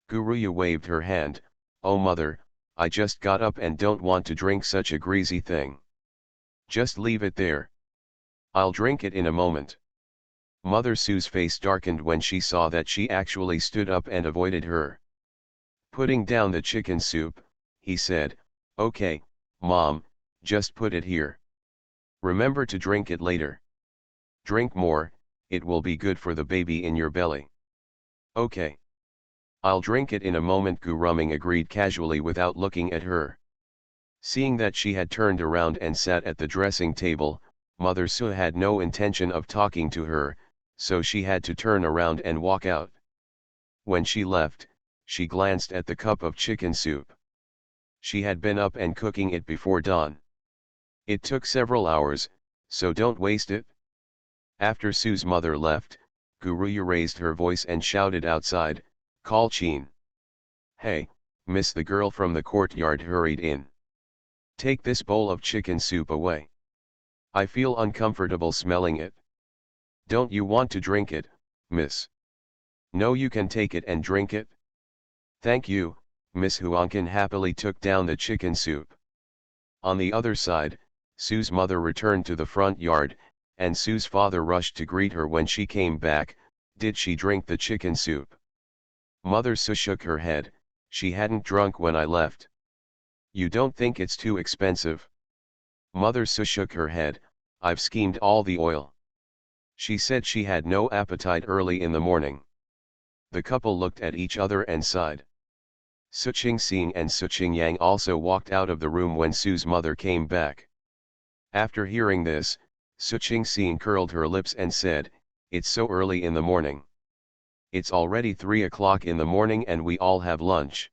Guruya waved her hand. "Oh mother, I just got up and don't want to drink such a greasy thing. Just leave it there. I'll drink it in a moment." Mother Su's face darkened when she saw that she actually stood up and avoided her. Putting down the chicken soup, he said, "Okay, Mom, just put it here. Remember to drink it later. Drink more, it will be good for the baby in your belly." "Okay. I'll drink it in a moment." Guruming agreed casually without looking at her. Seeing that she had turned around and sat at the dressing table, Mother Su had no intention of talking to her, so she had to turn around and walk out. When she left, she glanced at the cup of chicken soup. She had been up and cooking it before dawn. It took several hours, so don't waste it. After Su's mother left, Guruyu raised her voice and shouted outside, "Call Chin." "Hey, miss!" The girl from the courtyard hurried in. "Take this bowl of chicken soup away. I feel uncomfortable smelling it." "Don't you want to drink it, miss?" "No, you can take it and drink it." "Thank you." Miss Huangkin happily took down the chicken soup. On the other side, Su's mother returned to the front yard, and Su's father rushed to greet her when she came back. "Did she drink the chicken soup?" Mother Su shook her head. "She hadn't drunk when I left." "You don't think it's too expensive?" Mother Su shook her head. "I've schemed all the oil." She said she had no appetite early in the morning. The couple looked at each other and sighed. Su Qingxing and Su Qingyang also walked out of the room when Su's mother came back. After hearing this, Su Qingxing curled her lips and said, "It's so early in the morning. It's already 3 o'clock in the morning and we all have lunch."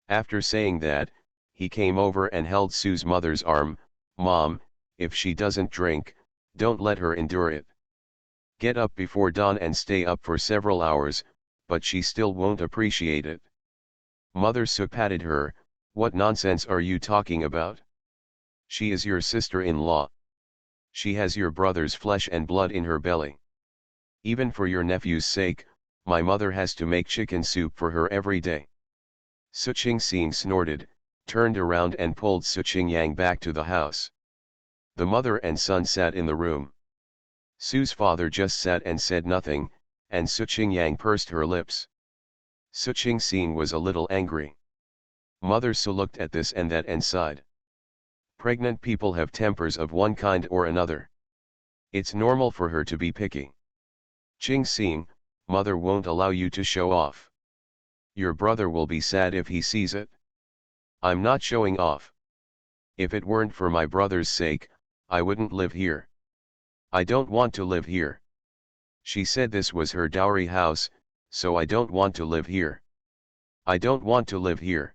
After saying that, he came over and held Su's mother's arm. "Mom, if she doesn't drink, don't let her endure it. Get up before dawn and stay up for several hours, but she still won't appreciate it." Mother Su patted her. "What nonsense are you talking about? She is your sister-in-law. She has your brother's flesh and blood in her belly. Even for your nephew's sake, my mother has to make chicken soup for her every day." Su Qingxing snorted, turned around and pulled Su Qingyang back to the house. The mother and son sat in the room. Su's father just sat and said nothing, and Su Qingyang pursed her lips. Su Qingxing was a little angry. Mother Su looked at this and that and sighed. Pregnant people have tempers of one kind or another. It's normal for her to be picky. "Qingxing, mother won't allow you to show off. Your brother will be sad if he sees it." "I'm not showing off. If it weren't for my brother's sake, I wouldn't live here. I don't want to live here. She said this was her dowry house, so I don't want to live here. I don't want to live here.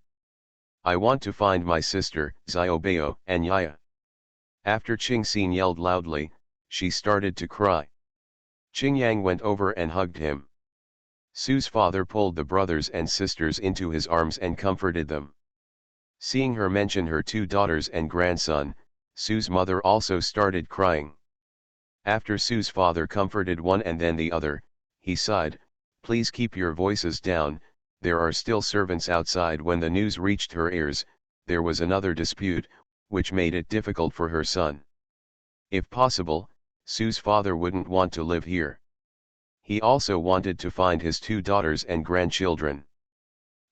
I want to find my sister, Xiaobao, and Yaya." After Qingxing yelled loudly, she started to cry. Qingyang went over and hugged him. Su's father pulled the brothers and sisters into his arms and comforted them. Seeing her mention her 2 daughters and grandson, Su's mother also started crying. After Su's father comforted one and then the other, he sighed, "Please keep your voices down, there are still servants outside." When the news reached her ears, there was another dispute, which made it difficult for her son. If possible, Su's father wouldn't want to live here. He also wanted to find his 2 daughters and grandchildren.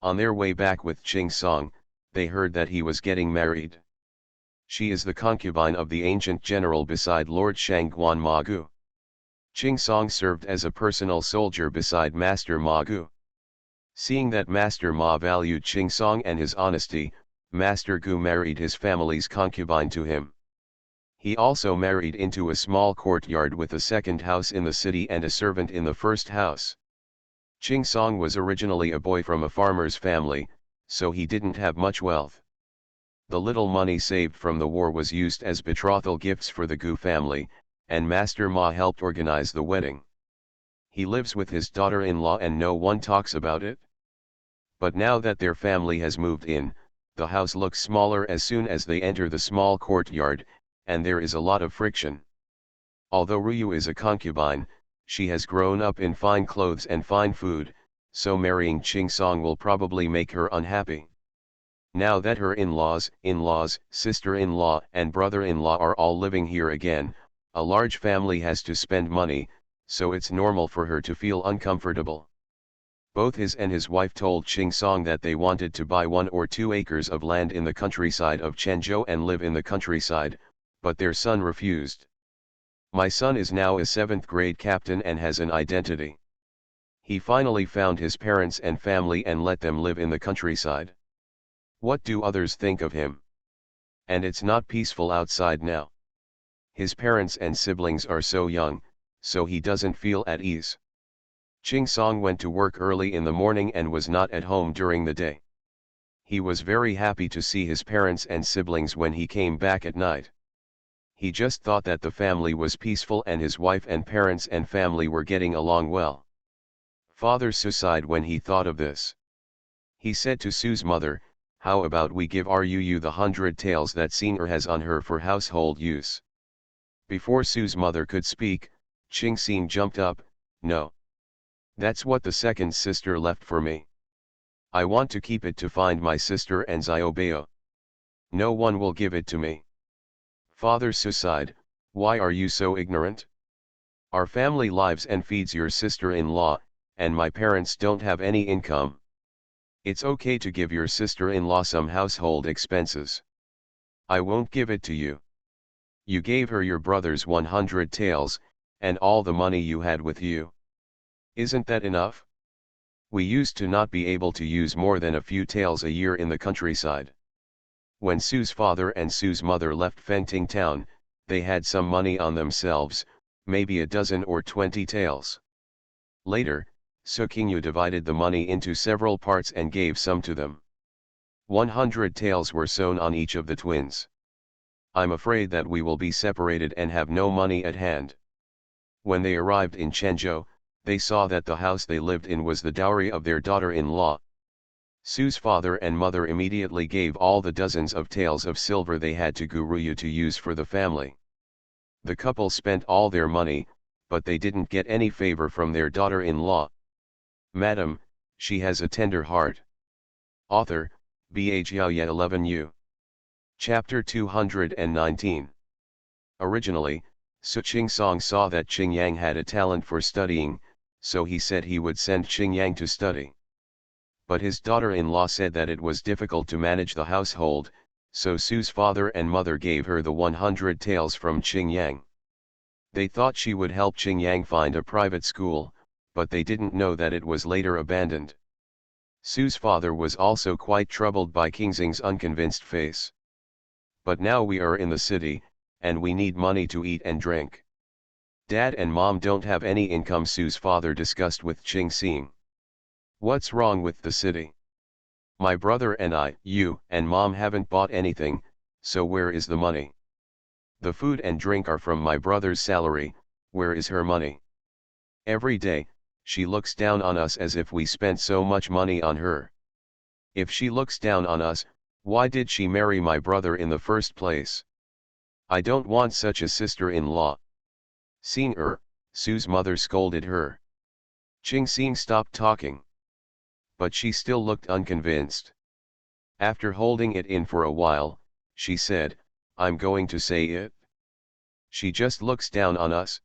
On their way back with Qing Song, they heard that he was getting married. She is the concubine of the ancient general beside Lord Shangguan Magu. Qing Song served as a personal soldier beside Master Ma Gu. Seeing that Master Ma valued Qing Song and his honesty, Master Gu married his family's concubine to him. He also married into a small courtyard with a second house in the city and a servant in the first house. Qing Song was originally a boy from a farmer's family, so he didn't have much wealth. The little money saved from the war was used as betrothal gifts for the Gu family, and Master Ma helped organize the wedding. He lives with his daughter-in-law and no one talks about it. But now that their family has moved in, the house looks smaller as soon as they enter the small courtyard, and there is a lot of friction. Although Ryu is a concubine, she has grown up in fine clothes and fine food, so marrying Qing Song will probably make her unhappy. Now that her in-laws, sister-in-law and brother-in-law are all living here again, a large family has to spend money, so it's normal for her to feel uncomfortable. Both his and his wife told Qing Song that they wanted to buy 1 or 2 acres of land in the countryside of Chenzhou and live in the countryside, but their son refused. "My son is now a 7th grade captain and has an identity. He finally found his parents and family and let them live in the countryside. What do others think of him? And it's not peaceful outside now. His parents and siblings are so young, so he doesn't feel at ease. Ching Song went to work early in the morning and was not at home during the day. He was very happy to see his parents and siblings when he came back at night. He just thought that the family was peaceful and his wife and parents and family were getting along well. Father Su sighed when he thought of this. He said to Su's mother, "How about we give Ruu the 100 taels that Singer has on her for household use?" Before Su's mother could speak, Ching Sing jumped up, "No. That's what the second sister left for me. I want to keep it to find my sister and Xiaobao. No one will give it to me." Father Su sighed, "Why are you so ignorant? Our family lives and feeds your sister-in-law, and my parents don't have any income. It's okay to give your sister-in-law some household expenses. I won't give it to you. You gave her your brother's 100 taels, and all the money you had with you. Isn't that enough? We used to not be able to use more than a few taels a year in the countryside." When Su's father and Su's mother left Fengting town, they had some money on themselves, maybe a dozen or 20 taels. Later, Su Qingyu divided the money into several parts and gave some to them. 100 taels were sewn on each of the twins. "I'm afraid that we will be separated and have no money at hand." When they arrived in Chenzhou, they saw that the house they lived in was the dowry of their daughter-in-law. Su's father and mother immediately gave all the dozens of taels of silver they had to Guruyu to use for the family. The couple spent all their money, but they didn't get any favor from their daughter-in-law. "Madam, she has a tender heart." Author, Bhaya 11U. Chapter 219. Originally, Su Qing-song saw that Qing Yang had a talent for studying, so he said he would send Qing Yang to study. But his daughter-in-law said that it was difficult to manage the household, so Su's father and mother gave her the 100 taels from Qing Yang. They thought she would help Qing Yang find a private school, but they didn't know that it was later abandoned. Su's father was also quite troubled by King Xing's unconvinced face. "But now we are in the city, and we need money to eat and drink. Dad and Mom don't have any income," Su's father discussed with Qing Xing. "What's wrong with the city? My brother and I, you and Mom haven't bought anything, so where is the money? The food and drink are from my brother's salary, where is her money? Every day, she looks down on us as if we spent so much money on her. If she looks down on us, why did she marry my brother in the first place? I don't want such a sister-in-law." "Singer," Su's mother scolded her. Qing Xing stopped talking. But she still looked unconvinced. After holding it in for a while, she said, "I'm going to say it. She just looks down on us."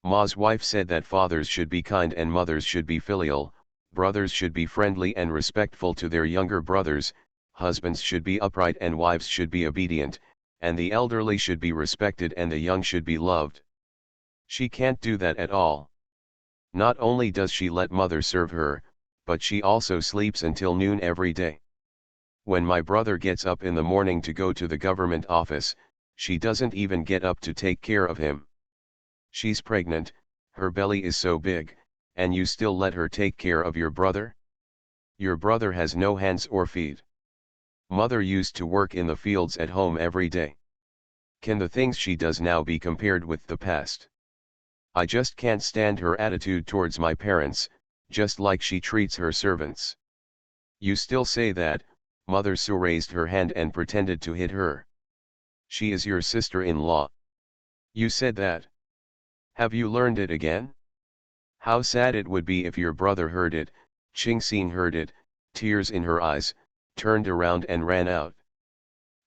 Ma's wife said that fathers should be kind and mothers should be filial, brothers should be friendly and respectful to their younger brothers, husbands should be upright and wives should be obedient, and the elderly should be respected and the young should be loved. She can't do that at all. Not only does she let mother serve her, but she also sleeps until noon every day. When my brother gets up in the morning to go to the government office, she doesn't even get up to take care of him. She's pregnant, her belly is so big, and you still let her take care of your brother? Your brother has no hands or feet. Mother used to work in the fields at home every day. Can the things she does now be compared with the past? I just can't stand her attitude towards my parents, just like she treats her servants." "You still say that?" Mother Su raised her hand and pretended to hit her. "She is your sister-in-law. You said that. Have you learned it again? How sad it would be if your brother heard it." Qing Xing heard it, tears in her eyes, turned around and ran out.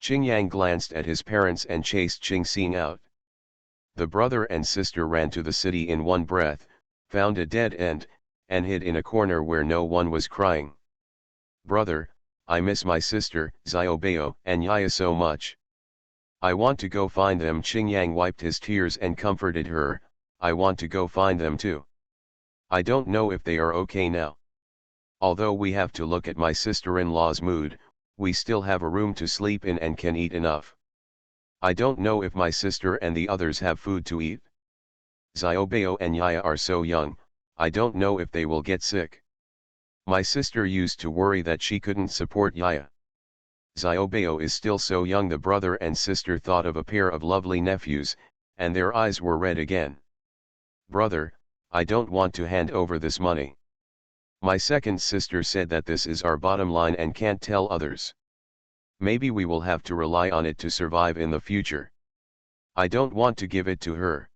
Qing Yang glanced at his parents and chased Qing Xing out. The brother and sister ran to the city in one breath, found a dead end, and hid in a corner where no one was crying. "Brother, I miss my sister, Xiaobao, and Yaya so much. I want to go find them." Qing Yang wiped his tears and comforted her, "I want to go find them too. I don't know if they are okay now. Although we have to look at my sister-in-law's mood, we still have a room to sleep in and can eat enough. I don't know if my sister and the others have food to eat. Xiaobao and Yaya are so young, I don't know if they will get sick. My sister used to worry that she couldn't support Yaya. Xiaobao is still so young. The brother and sister thought of a pair of lovely nephews, and their eyes were red again. Brother, I don't want to hand over this money. My second sister said that this is our bottom line and can't tell others. Maybe we will have to rely on it to survive in the future. I don't want to give it to her.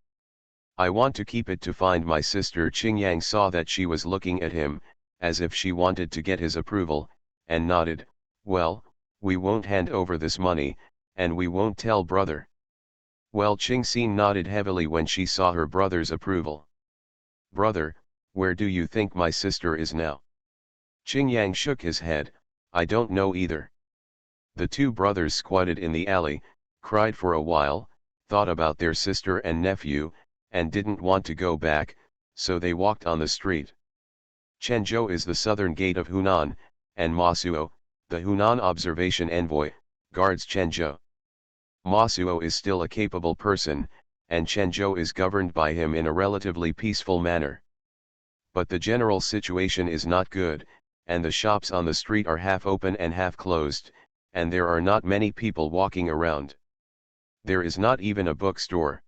I want to keep it to find my sister. Qingyang saw that she was looking at him, as if she wanted to get his approval, and nodded, well, we won't hand over this money, and we won't tell brother. Well, Qingxin nodded heavily when she saw her brother's approval. Brother, where do you think my sister is now? Qingyang shook his head, I don't know either. The two brothers squatted in the alley, cried for a while, thought about their sister and nephew, and didn't want to go back, so they walked on the street. Quanzhou is the southern gate of Hunan, and Ma Suo, the Hunan observation envoy, guards Quanzhou. Ma Suo is still a capable person, and Quanzhou is governed by him in a relatively peaceful manner. But the general situation is not good, and the shops on the street are half open and half closed, and there are not many people walking around. There is not even a bookstore.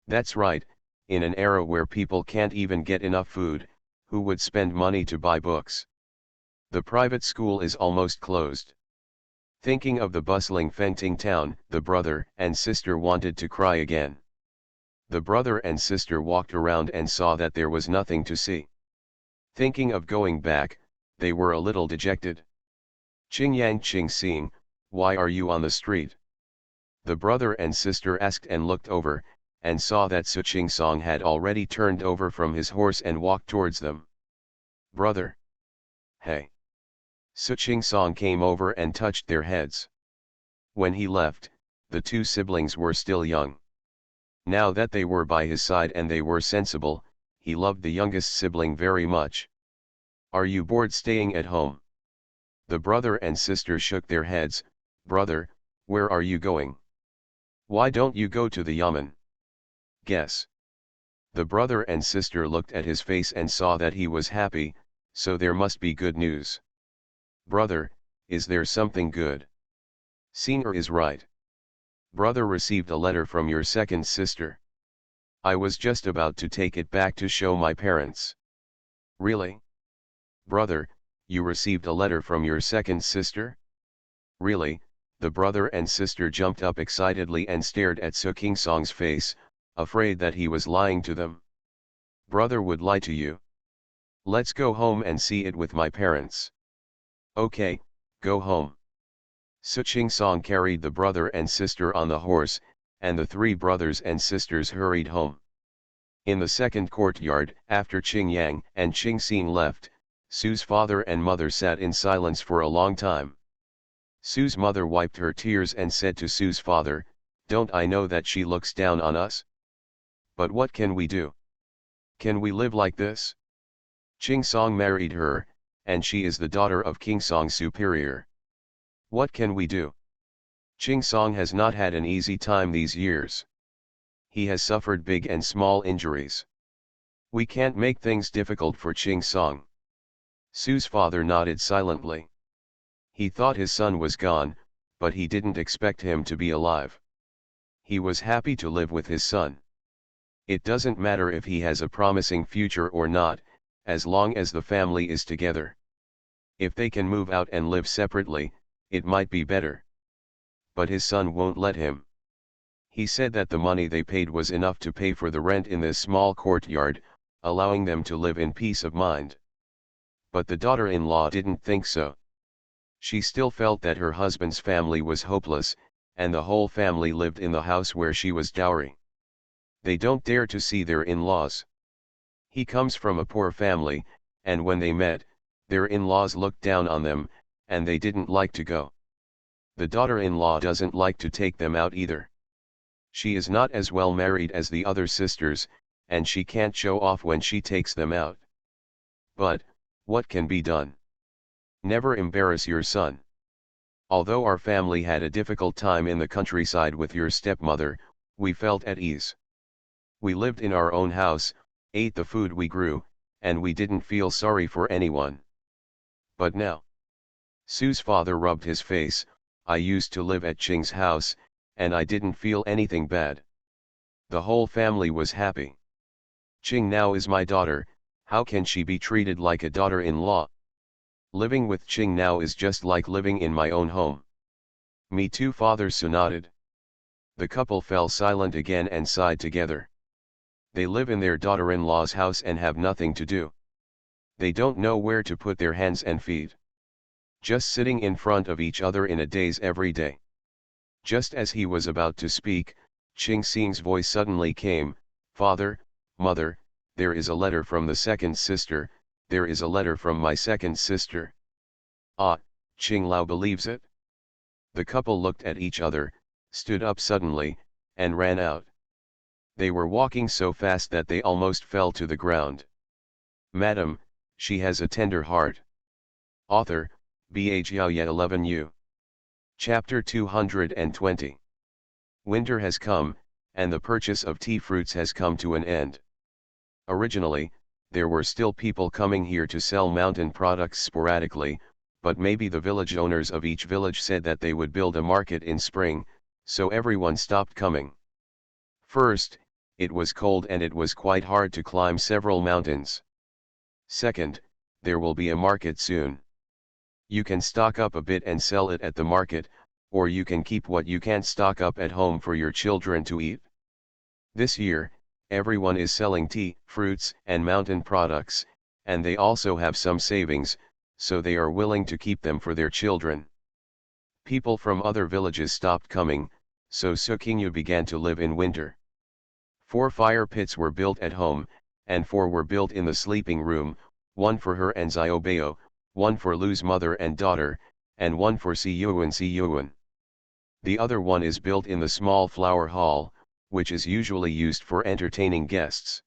That's right, in an era where people can't even get enough food, who would spend money to buy books? The private school is almost closed. Thinking of the bustling Fengting town, the brother and sister wanted to cry again. The brother and sister walked around and saw that there was nothing to see. Thinking of going back, they were a little dejected. Qingyang Qingxing, why are you on the street? The brother and sister asked and looked over, and saw that Su Qingsong had already turned over from his horse and walked towards them. Brother! Hey! Su Qingsong came over and touched their heads. When he left, the two siblings were still young. Now that they were by his side and they were sensible, he loved the youngest sibling very much. Are you bored staying at home? The brother and sister shook their heads. Brother, where are you going? Why don't you go to the yamen? Guess. The brother and sister looked at his face and saw that he was happy, so there must be good news. Brother, is there something good? Senior is right. Brother received a letter from your second sister. I was just about to take it back to show my parents. Really? Brother, you received a letter from your second sister? Really? The brother and sister jumped up excitedly and stared at Su Qingsong's face, afraid that he was lying to them. Brother would lie to you. Let's go home and see it with my parents. Okay, go home. Su Qingsong carried the brother and sister on the horse, and the three brothers and sisters hurried home. In the second courtyard, after Qingyang and Qingxin left, Su's father and mother sat in silence for a long time. Su's mother wiped her tears and said to Su's father, don't I know that she looks down on us? But what can we do? Can we live like this? Qingsong married her, and she is the daughter of Qingsong's superior. What can we do? Qingsong has not had an easy time these years. He has suffered big and small injuries. We can't make things difficult for Qingsong. Su's father nodded silently. He thought his son was gone, but he didn't expect him to be alive. He was happy to live with his son. It doesn't matter if he has a promising future or not, as long as the family is together. If they can move out and live separately, it might be better. But his son won't let him. He said that the money they paid was enough to pay for the rent in this small courtyard, allowing them to live in peace of mind. But the daughter-in-law didn't think so. She still felt that her husband's family was hopeless, and the whole family lived in the house where she was dowry. They don't dare to see their in-laws. He comes from a poor family, and when they met, their in-laws looked down on them, and they didn't like to go. The daughter-in-law doesn't like to take them out either. She is not as well married as the other sisters, and she can't show off when she takes them out. But, what can be done? Never embarrass your son. Although our family had a difficult time in the countryside with your stepmother, we felt at ease. We lived in our own house, ate the food we grew, and we didn't feel sorry for anyone. But now, Sue's father rubbed his face. I used to live at Qing's house, and I didn't feel anything bad. The whole family was happy. Qing now is my daughter, how can she be treated like a daughter-in-law? Living with Qing now is just like living in my own home. Me too, father Su nodded. The couple fell silent again and sighed together. They live in their daughter-in-law's house and have nothing to do. They don't know where to put their hands and feet. Just sitting in front of each other in a daze every day. Just as he was about to speak, Qing Xing's voice suddenly came, "Father, mother, there is a letter from the second sister, there is a letter from my second sister." Ah, Qing Lao believes it? The couple looked at each other, stood up suddenly, and ran out. They were walking so fast that they almost fell to the ground. "Madam, she has a tender heart." Author, Bha Xiaoye 11U. Chapter 220. Winter has come, and the purchase of tea fruits has come to an end. Originally, there were still people coming here to sell mountain products sporadically, but maybe the village owners of each village said that they would build a market in spring, so everyone stopped coming. First, it was cold and it was quite hard to climb several mountains. Second, there will be a market soon. You can stock up a bit and sell it at the market, or you can keep what you can't stock up at home for your children to eat. This year, everyone is selling tea, fruits, and mountain products, and they also have some savings, so they are willing to keep them for their children. People from other villages stopped coming, so Sukingyu began to live in winter. 4 fire pits were built at home, and 4 were built in the sleeping room, 1 for her and Xiaobao, 1 for Lu's mother and daughter, and 1 for Si Yuan. The other one is built in the small flower hall, which is usually used for entertaining guests.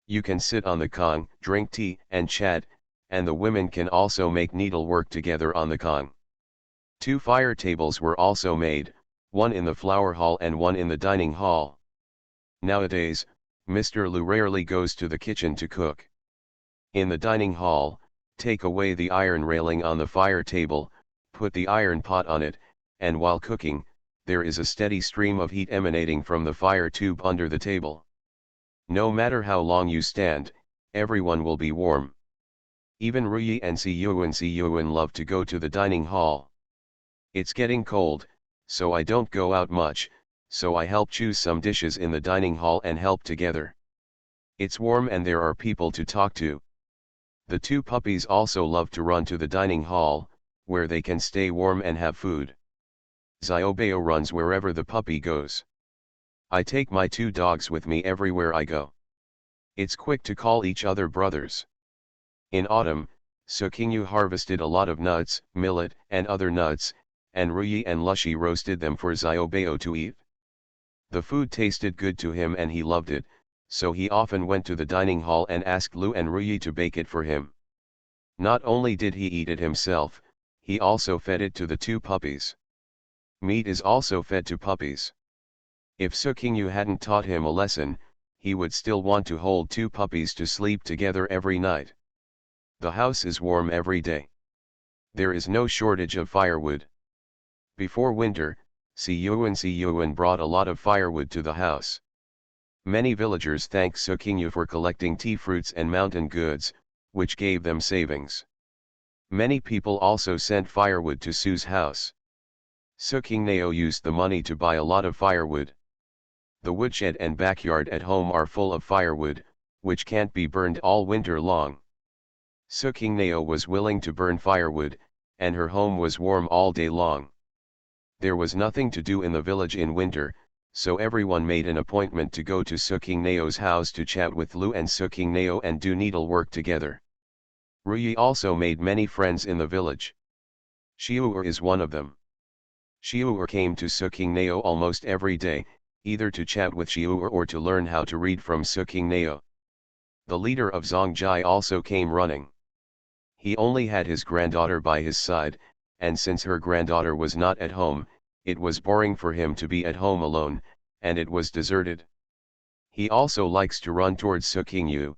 You can sit on the kong, drink tea and chat, and the women can also make needlework together on the kong. 2 fire tables were also made, 1 in the flower hall and 1 in the dining hall. Nowadays, Mr. Lu rarely goes to the kitchen to cook. In the dining hall, take away the iron railing on the fire table, put the iron pot on it, and while cooking, there is a steady stream of heat emanating from the fire tube under the table. No matter how long you stand, everyone will be warm. Even Ruyi and Si Yuan love to go to the dining hall. It's getting cold, so I don't go out much, so I help choose some dishes in the dining hall and help together. It's warm and there are people to talk to. The 2 puppies also love to run to the dining hall, where they can stay warm and have food. Xiaobao runs wherever the puppy goes. I take my 2 dogs with me everywhere I go. It's quick to call each other brothers. In autumn, Sukingyu harvested a lot of nuts, millet, and other nuts, and Ruyi and Lushi roasted them for Xiaobao to eat. The food tasted good to him and he loved it, so he often went to the dining hall and asked Lu and Ruyi to bake it for him. Not only did he eat it himself, he also fed it to the 2 puppies. Meat is also fed to puppies. If Sukingyu hadn't taught him a lesson, he would still want to hold 2 puppies to sleep together every night. The house is warm every day. There is no shortage of firewood. Before winter, Si Yuan brought a lot of firewood to the house. Many villagers thanked Sukingyu for collecting tea fruits and mountain goods, which gave them savings. Many people also sent firewood to Su's house. Sukingnao used the money to buy a lot of firewood. The woodshed and backyard at home are full of firewood, which can't be burned all winter long. Sukingnao was willing to burn firewood, and her home was warm all day long. There was nothing to do in the village in winter, so everyone made an appointment to go to Sukingnao's house to chat with Lu and Sukingnao and do needlework together. Ruyi also made many friends in the village. Xiu'er is one of them. Xiu'er came to Sukingnao almost every day, either to chat with Xiu'er or to learn how to read from Sukingnao. The leader of Zongjai also came running. He only had his granddaughter by his side, and since her granddaughter was not at home, it was boring for him to be at home alone, and it was deserted. He also likes to run towards Sukingyu.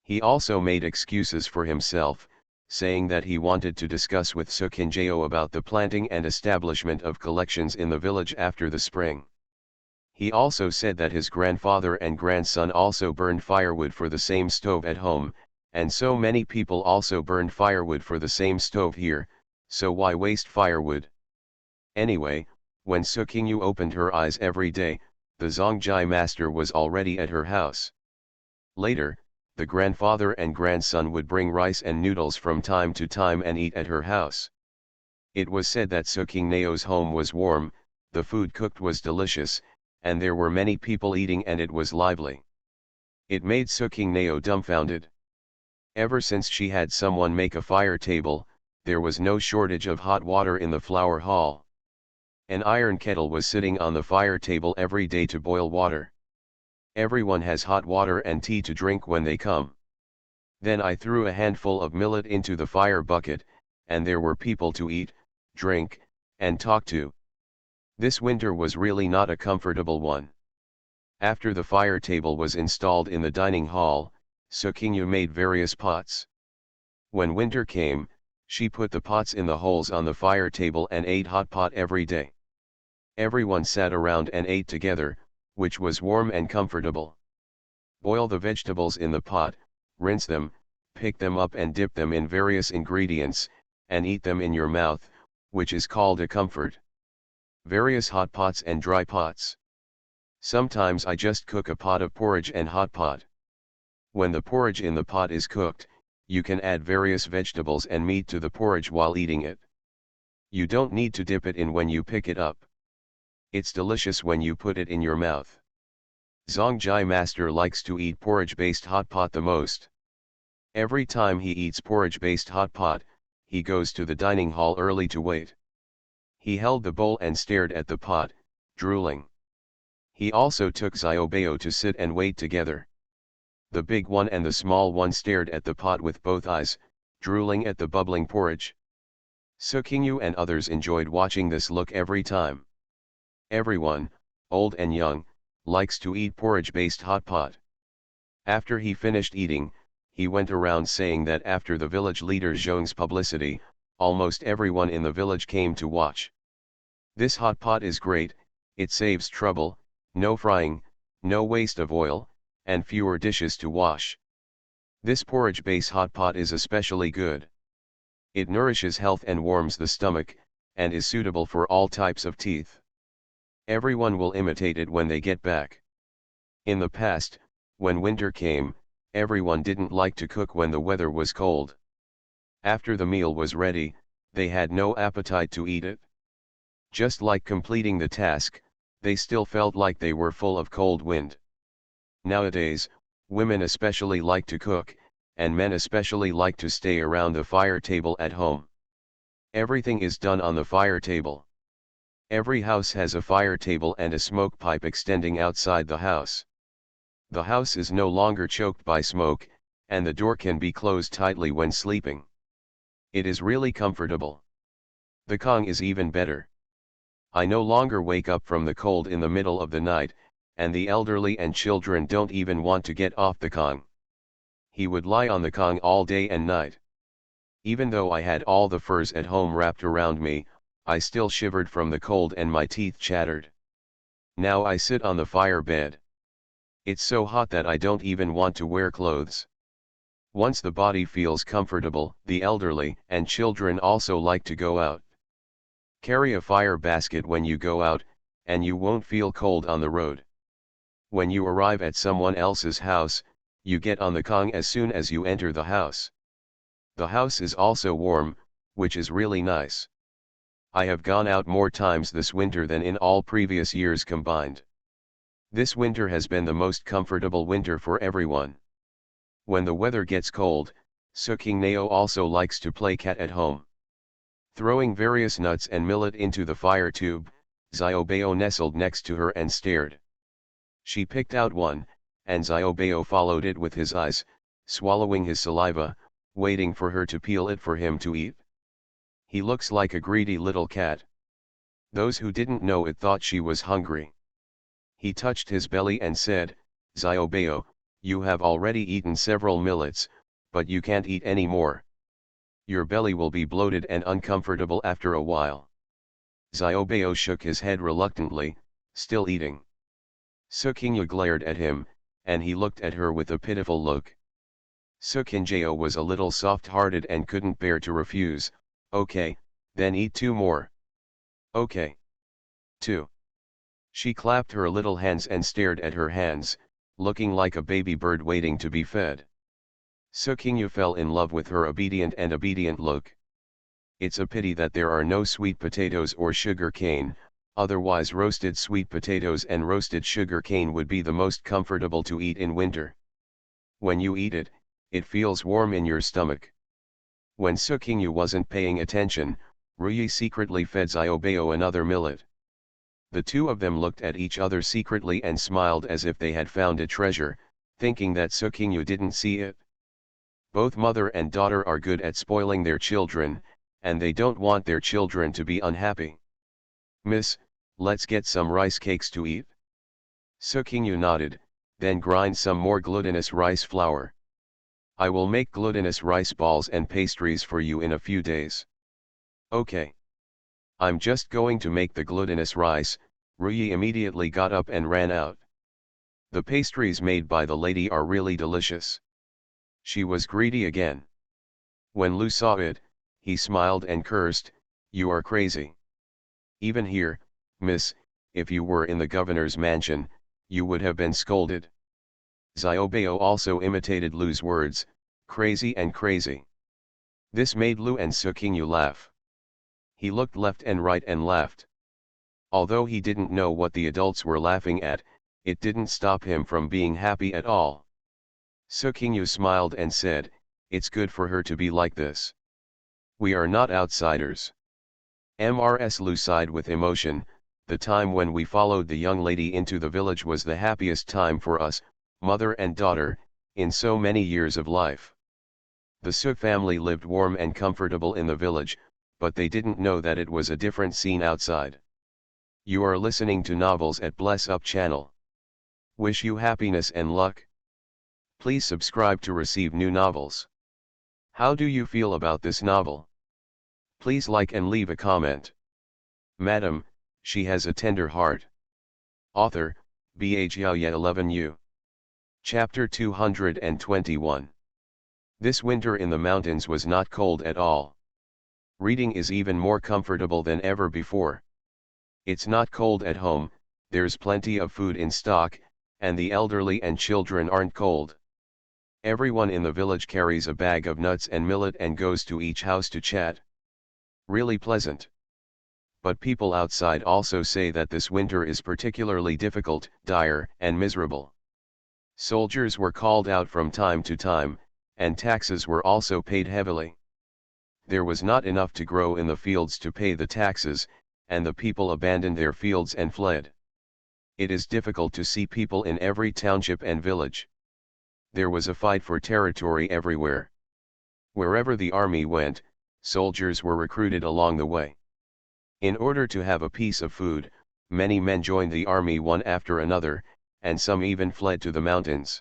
He also made excuses for himself, saying that he wanted to discuss with Sukinjeo about the planting and establishment of collections in the village after the spring. He also said that his grandfather and grandson also burned firewood for the same stove at home, and so many people also burned firewood for the same stove here, so why waste firewood? Anyway, when Sukingyu opened her eyes every day, the Zongjai master was already at her house. Later, the grandfather and grandson would bring rice and noodles from time to time and eat at her house. It was said that Sukingneo's home was warm, the food cooked was delicious, and there were many people eating and it was lively. It made Sukingneo dumbfounded. Ever since she had someone make a fire table, there was no shortage of hot water in the flower hall. An iron kettle was sitting on the fire table every day to boil water. Everyone has hot water and tea to drink when they come. Then I threw a handful of millet into the fire bucket, and there were people to eat, drink, and talk to. This winter was really not a comfortable one. After the fire table was installed in the dining hall, Sukingyu made various pots. When winter came, she put the pots in the holes on the fire table and ate hot pot every day. Everyone sat around and ate together, which was warm and comfortable. Boil the vegetables in the pot, rinse them, pick them up and dip them in various ingredients, and eat them in your mouth, which is called a comfort. Various hot pots and dry pots. Sometimes I just cook a pot of porridge and hot pot. When the porridge in the pot is cooked, you can add various vegetables and meat to the porridge while eating it. You don't need to dip it in when you pick it up. It's delicious when you put it in your mouth. Zongjai master likes to eat porridge-based hot pot the most. Every time he eats porridge-based hot pot, he goes to the dining hall early to wait. He held the bowl and stared at the pot, drooling. He also took Xiaobao to sit and wait together. The big one and the small one stared at the pot with both eyes, drooling at the bubbling porridge. Sukingyu and others enjoyed watching this look every time. Everyone, old and young, likes to eat porridge-based hot pot. After he finished eating, he went around saying that after the village leader Zhong's publicity, almost everyone in the village came to watch. This hot pot is great, it saves trouble, no frying, no waste of oil, and fewer dishes to wash. This porridge-based hot pot is especially good. It nourishes health and warms the stomach, and is suitable for all types of teeth. Everyone will imitate it when they get back. In the past, when winter came, everyone didn't like to cook when the weather was cold. After the meal was ready, they had no appetite to eat it. Just like completing the task, they still felt like they were full of cold wind. Nowadays, women especially like to cook, and men especially like to stay around the fire table at home. Everything is done on the fire table. Every house has a fire table and a smoke pipe extending outside the house. The house is no longer choked by smoke, and the door can be closed tightly when sleeping. It is really comfortable. The Kong is even better. I no longer wake up from the cold in the middle of the night, and the elderly and children don't even want to get off the Kong. He would lie on the Kong all day and night. Even though I had all the furs at home wrapped around me, I still shivered from the cold and my teeth chattered. Now I sit on the fire bed. It's so hot that I don't even want to wear clothes. Once the body feels comfortable, the elderly and children also like to go out. Carry a fire basket when you go out, and you won't feel cold on the road. When you arrive at someone else's house, you get on the Kong as soon as you enter the house. The house is also warm, which is really nice. I have gone out more times this winter than in all previous years combined. This winter has been the most comfortable winter for everyone. When the weather gets cold, Sukingneo also likes to play cat at home. Throwing various nuts and millet into the fire tube, Xiaobao nestled next to her and stared. She picked out one, and Xiaobao followed it with his eyes, swallowing his saliva, waiting for her to peel it for him to eat. He looks like a greedy little cat. Those who didn't know it thought she was hungry. He touched his belly and said, Xiaobao, you have already eaten several millets, but you can't eat any more. Your belly will be bloated and uncomfortable after a while. Xiaobao shook his head reluctantly, still eating. Suqingyu glared at him, and he looked at her with a pitiful look. Suqingyu was a little soft-hearted and couldn't bear to refuse. Okay, then eat 2 more. Okay. 2. She clapped her little hands and stared at her hands, looking like a baby bird waiting to be fed. Suqingyu fell in love with her obedient look. It's a pity that there are no sweet potatoes or sugar cane, otherwise roasted sweet potatoes and roasted sugar cane would be the most comfortable to eat in winter. When you eat it, it feels warm in your stomach. When Suqingyu wasn't paying attention, Ruyi secretly fed Xiaobao another millet. The two of them looked at each other secretly and smiled as if they had found a treasure, thinking that Suqingyu didn't see it. Both mother and daughter are good at spoiling their children, and they don't want their children to be unhappy. Miss, let's get some rice cakes to eat. Suqingyu nodded, then grind some more glutinous rice flour. I will make glutinous rice balls and pastries for you in a few days. Okay. I'm just going to make the glutinous rice. Ruyi immediately got up and ran out. The pastries made by the lady are really delicious. She was greedy again. When Lu saw it, he smiled and cursed, you are crazy. Even here, miss, if you were in the governor's mansion, you would have been scolded. Xiaobao also imitated Lu's words, crazy and crazy. This made Lu and Suqingyu laugh. He looked left and right and laughed. Although he didn't know what the adults were laughing at, it didn't stop him from being happy at all. Suqingyu smiled and said, it's good for her to be like this. We are not outsiders. Mrs. Lu sighed with emotion, the time when we followed the young lady into the village was the happiest time for us, mother and daughter, in so many years of life. The Su family lived warm and comfortable in the village, but they didn't know that it was a different scene outside. You are listening to Novels at Bless Up channel. Wish you happiness and luck. Please subscribe to receive new novels. How do you feel about this novel? Please like and leave a comment. Madam, she has a tender heart. Author, Bhaya 11U. Chapter 221. This winter in the mountains was not cold at all. Reading is even more comfortable than ever before. It's not cold at home, there's plenty of food in stock, and the elderly and children aren't cold. Everyone in the village carries a bag of nuts and millet and goes to each house to chat. Really pleasant. But people outside also say that this winter is particularly difficult, dire, and miserable. Soldiers were called out from time to time, and taxes were also paid heavily. There was not enough to grow in the fields to pay the taxes, and the people abandoned their fields and fled. It is difficult to see people in every township and village. There was a fight for territory everywhere. Wherever the army went, soldiers were recruited along the way. In order to have a piece of food, many men joined the army one after another, and some even fled to the mountains.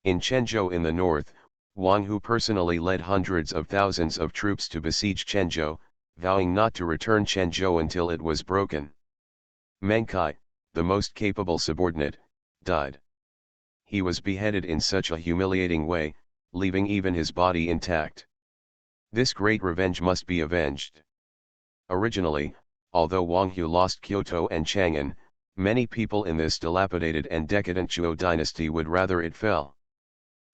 In Quanzhou in the north, Wang Hu personally led hundreds of thousands of troops to besiege Quanzhou, vowing not to return Quanzhou until it was broken. Meng Kai, the most capable subordinate, died. He was beheaded in such a humiliating way, leaving even his body intact. This great revenge must be avenged. Originally, although Wang Hu lost Kyoto and Chang'an, many people in this dilapidated and decadent Zhou dynasty would rather it fell.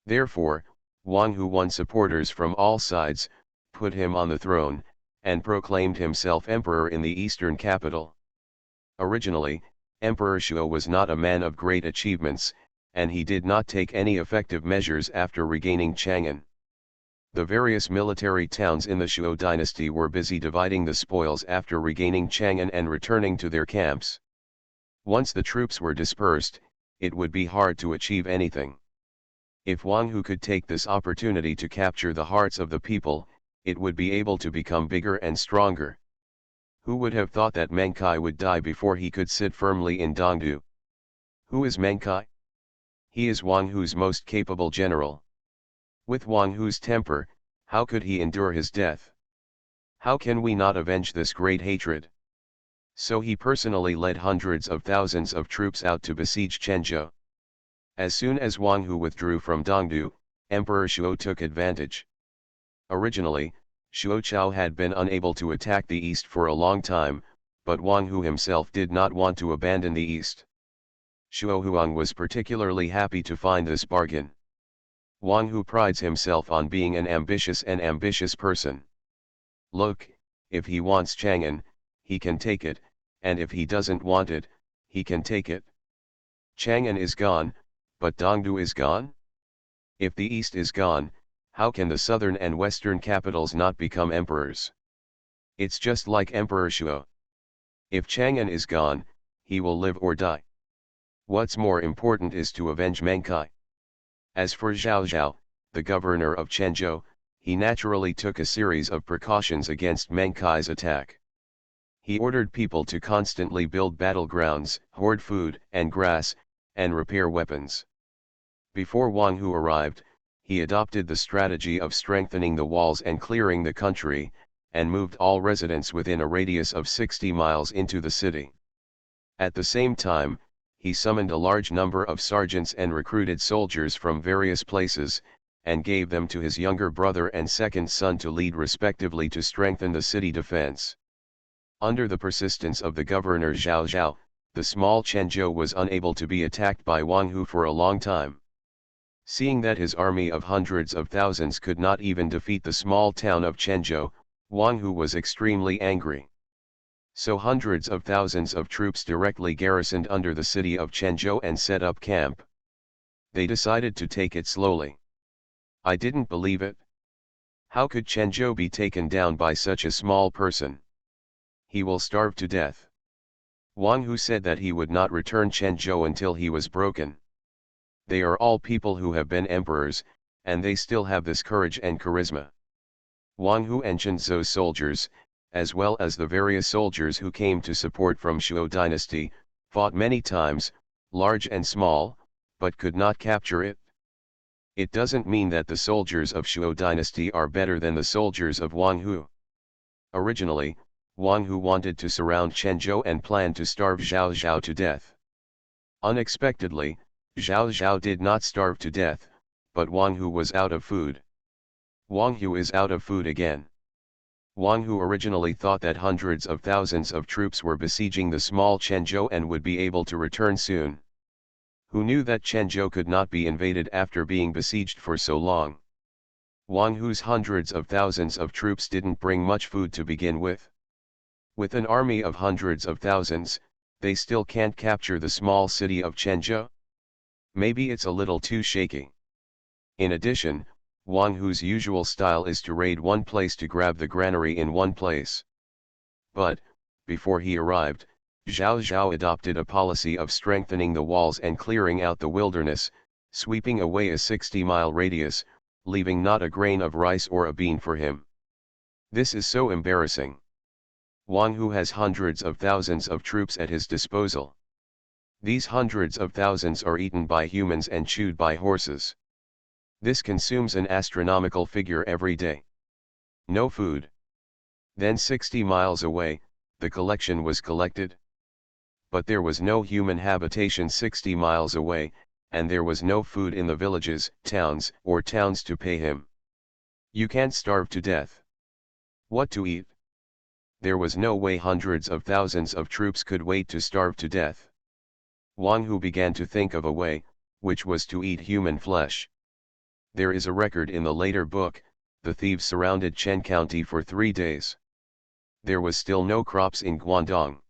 Therefore, Wang Hu won supporters from all sides, put him on the throne, and proclaimed himself emperor in the eastern capital. Originally, Emperor Shuo was not a man of great achievements, and he did not take any effective measures after regaining Chang'an. The various military towns in the Shuo dynasty were busy dividing the spoils after regaining Chang'an and returning to their camps. Once the troops were dispersed, it would be hard to achieve anything. If Wang Hu could take this opportunity to capture the hearts of the people, it would be able to become bigger and stronger. Who would have thought that Menkai would die before he could sit firmly in Dongdu? Who is Menkai? He is Wang Hu's most capable general. With Wang Hu's temper, how could he endure his death? How can we not avenge this great hatred? So he personally led hundreds of thousands of troops out to besiege Quanzhou. As soon as Wang Hu withdrew from Dongdu, Emperor Shuo took advantage. Originally, Shuo Chao had been unable to attack the east for a long time, but Wang Hu himself did not want to abandon the east. Shuo Huang was particularly happy to find this bargain. Wang Hu prides himself on being an ambitious person. Look, if he wants Chang'an, he can take it, and if he doesn't want it, he can take it. Chang'an is gone, but Dongdu is gone? If the east is gone, how can the southern and western capitals not become emperors? It's just like Emperor Shuo. If Chang'an is gone, he will live or die. What's more important is to avenge Menkai. As for Zhao Zhao, the governor of Quanzhou, he naturally took a series of precautions against Menkai's attack. He ordered people to constantly build battlegrounds, hoard food and grass, and repair weapons. Before Wang Hu arrived, he adopted the strategy of strengthening the walls and clearing the country, and moved all residents within a radius of 60 miles into the city. At the same time, he summoned a large number of sergeants and recruited soldiers from various places, and gave them to his younger brother and second son to lead respectively to strengthen the city defense. Under the persistence of the governor Zhao Zhao, the small Quanzhou was unable to be attacked by Wang Hu for a long time. Seeing that his army of hundreds of thousands could not even defeat the small town of Quanzhou, Wang Hu was extremely angry. So hundreds of thousands of troops directly garrisoned under the city of Quanzhou and set up camp. They decided to take it slowly. I didn't believe it. How could Quanzhou be taken down by such a small person? He will starve to death. Wang Hu said that he would not return Quanzhou until he was broken. They are all people who have been emperors, and they still have this courage and charisma. Wang Hu and Quanzhou's soldiers, as well as the various soldiers who came to support from Shuo dynasty, fought many times, large and small, but could not capture it. It doesn't mean that the soldiers of Shuo dynasty are better than the soldiers of Wang Hu. Originally, Wang Hu wanted to surround Quanzhou and planned to starve Zhao Zhao to death. Unexpectedly, Zhao Zhao did not starve to death, but Wang Hu was out of food. Wang Hu is out of food again. Wang Hu originally thought that hundreds of thousands of troops were besieging the small Quanzhou and would be able to return soon. Who knew that Quanzhou could not be invaded after being besieged for so long? Wang Hu's hundreds of thousands of troops didn't bring much food to begin with. With an army of hundreds of thousands, they still can't capture the small city of Quanzhou? Maybe it's a little too shaky. In addition, Wang Hu's usual style is to raid one place to grab the granary in one place. But, before he arrived, Zhao Zhao adopted a policy of strengthening the walls and clearing out the wilderness, sweeping away a 60-mile radius, leaving not a grain of rice or a bean for him. This is so embarrassing. Wang Hu has hundreds of thousands of troops at his disposal. These hundreds of thousands are eaten by humans and chewed by horses. This consumes an astronomical figure every day. No food. Then 60 miles away, the collection was collected. But there was no human habitation 60 miles away, and there was no food in the villages, towns, or towns to pay him. You can't starve to death. What to eat? There was no way hundreds of thousands of troops could wait to starve to death. Wang Hu began to think of a way, which was to eat human flesh. There is a record in the later book, the thieves surrounded Chen County for 3 days. There was still no crops in Guangdong.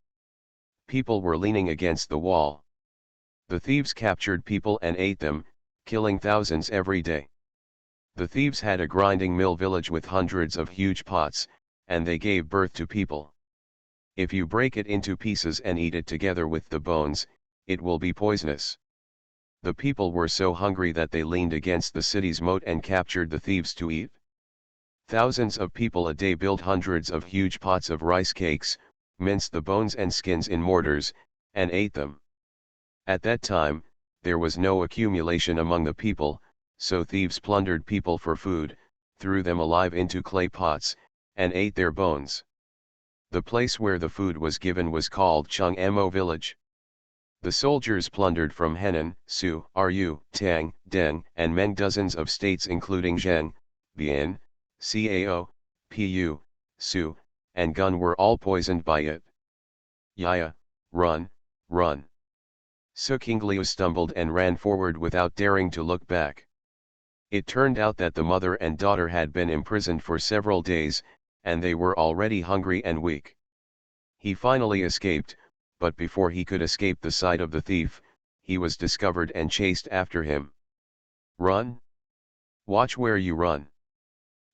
People were leaning against the wall. The thieves captured people and ate them, killing thousands every day. The thieves had a grinding mill village with hundreds of huge pots, and they gave birth to people. If you break it into pieces and eat it together with the bones, it will be poisonous. The people were so hungry that they leaned against the city's moat and captured the thieves to eat. Thousands of people a day built hundreds of huge pots of rice cakes, minced the bones and skins in mortars, and ate them. At that time, there was no accumulation among the people, so thieves plundered people for food, threw them alive into clay pots, and ate their bones. The place where the food was given was called Changmo village. The soldiers plundered from Henan, Su, Ru, Tang, Deng, and Meng dozens of states including Zheng, Bian, Cao, Pu, Su, and Gun were all poisoned by it. Yaya, run, run. Su Qingliu stumbled and ran forward without daring to look back. It turned out that the mother and daughter had been imprisoned for several days, and they were already hungry and weak. He finally escaped, but before he could escape the sight of the thief, he was discovered and chased after him. Run! Watch where you run!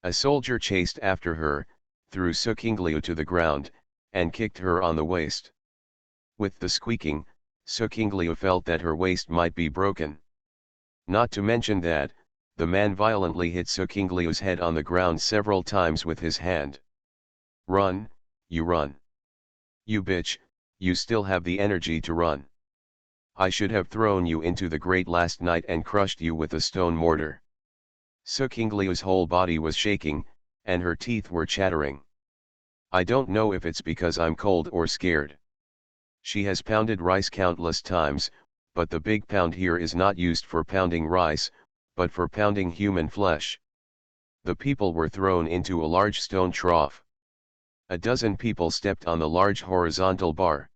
A soldier chased after her, threw Su Qingliu to the ground, and kicked her on the waist. With the squeaking, Su Qingliu felt that her waist might be broken. Not to mention that, the man violently hit Su Qingliu's head on the ground several times with his hand. Run, you run! You bitch, you still have the energy to run. I should have thrown you into the grate last night and crushed you with a stone mortar. Su Qingliu's whole body was shaking, and her teeth were chattering. I don't know if it's because I'm cold or scared. She has pounded rice countless times, but the big pound here is not used for pounding rice, but for pounding human flesh. The people were thrown into a large stone trough. A dozen people stepped on the large horizontal bar.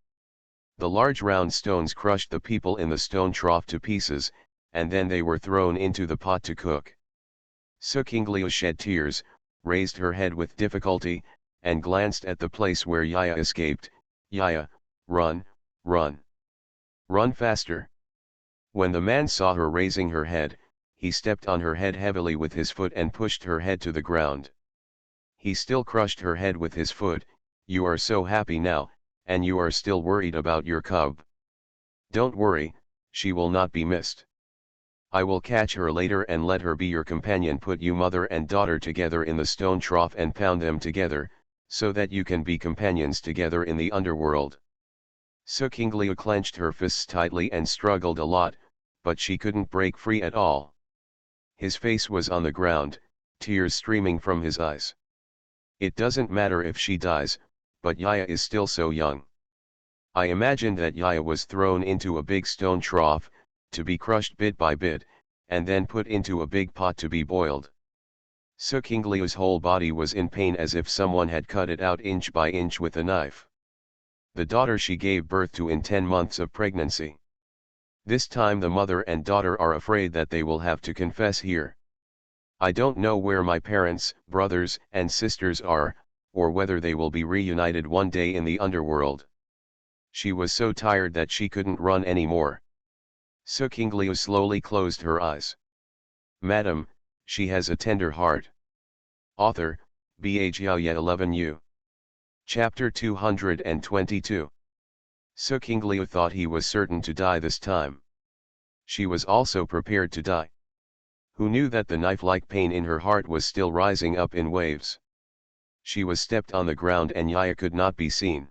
The large round stones crushed the people in the stone trough to pieces, and then they were thrown into the pot to cook. Su Qingliu shed tears, raised her head with difficulty, and glanced at the place where Yaya escaped. Yaya, run, run. Run faster. When the man saw her raising her head, he stepped on her head heavily with his foot and pushed her head to the ground. He still crushed her head with his foot. You are so happy now, and you are still worried about your cub. Don't worry, she will not be missed. I will catch her later and let her be your companion. Put you mother and daughter together in the stone trough and pound them together, so that you can be companions together in the underworld. Su Qingliu clenched her fists tightly and struggled a lot, but she couldn't break free at all. His face was on the ground, tears streaming from his eyes. It doesn't matter if she dies, but Yaya is still so young. I imagined that Yaya was thrown into a big stone trough, to be crushed bit by bit, and then put into a big pot to be boiled. Su Qingliu's whole body was in pain as if someone had cut it out inch by inch with a knife. The daughter she gave birth to in 10 months of pregnancy. This time the mother and daughter are afraid that they will have to confess here. I don't know where my parents, brothers, and sisters are, or whether they will be reunited one day in the underworld. She was so tired that she couldn't run anymore. Su Qingliu slowly closed her eyes. Madam, she has a tender heart. Author, Bhaya 11U. Chapter 222. Su Qingliu thought he was certain to die this time. She was also prepared to die. Who knew that the knife-like pain in her heart was still rising up in waves? She was stepped on the ground and Yaya could not be seen.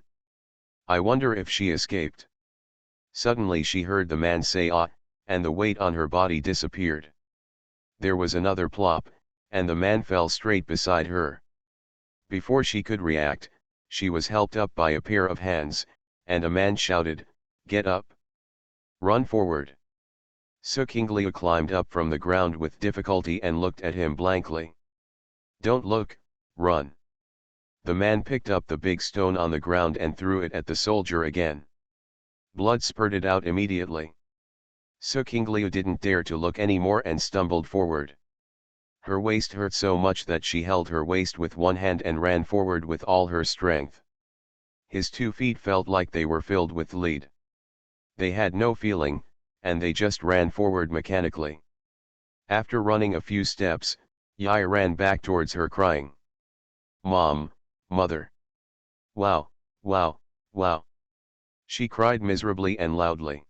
I wonder if she escaped. Suddenly she heard the man say ah, and the weight on her body disappeared. There was another plop, and the man fell straight beside her. Before she could react, she was helped up by a pair of hands, and a man shouted, "Get up! Run forward!" Su Qingliu climbed up from the ground with difficulty and looked at him blankly. "Don't look, run!" The man picked up the big stone on the ground and threw it at the soldier again. Blood spurted out immediately. Su Qingliu didn't dare to look anymore and stumbled forward. Her waist hurt so much that she held her waist with one hand and ran forward with all her strength. His 2 feet felt like they were filled with lead. They had no feeling, and they just ran forward mechanically. After running a few steps, Yaya ran back towards her crying. "Mom, mother! Wow, wow, wow!" She cried miserably and loudly.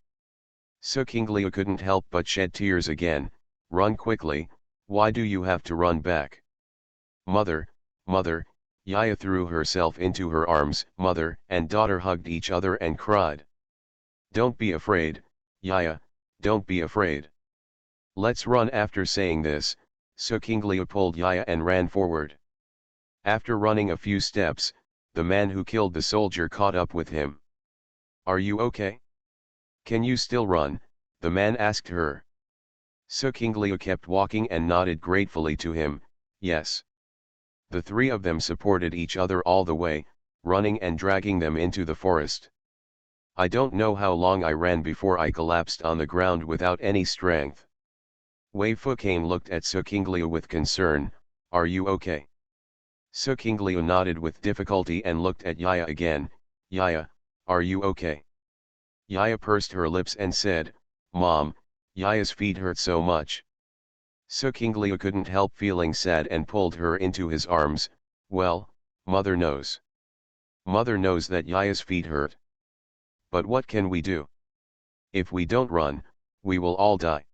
Su Qingliu couldn't help but shed tears again. "Run quickly, why do you have to run back? Mother, mother, Yaya threw herself into her arms. Mother and daughter hugged each other and cried. Don't be afraid, Yaya, don't be afraid. Let's run. After saying this, Sukinglia pulled Yaya and ran forward. After running a few steps, the man who killed the soldier caught up with him. Are you okay? Can you still run? The man asked her. Sukinglia kept walking and nodded gratefully to him. Yes. The three of them supported each other all the way, running and dragging them into the forest. I don't know how long I ran before I collapsed on the ground without any strength. Wei Fuqing looked at Sukinglia with concern. Are you okay? Sukinglia nodded with difficulty and looked at Yaya again. Yaya, are you okay? Yaya pursed her lips and said, Mom, Yaya's feet hurt so much. Sukinglia couldn't help feeling sad and pulled her into his arms. Well, mother knows. Mother knows that Yaya's feet hurt. But what can we do? If we don't run, we will all die.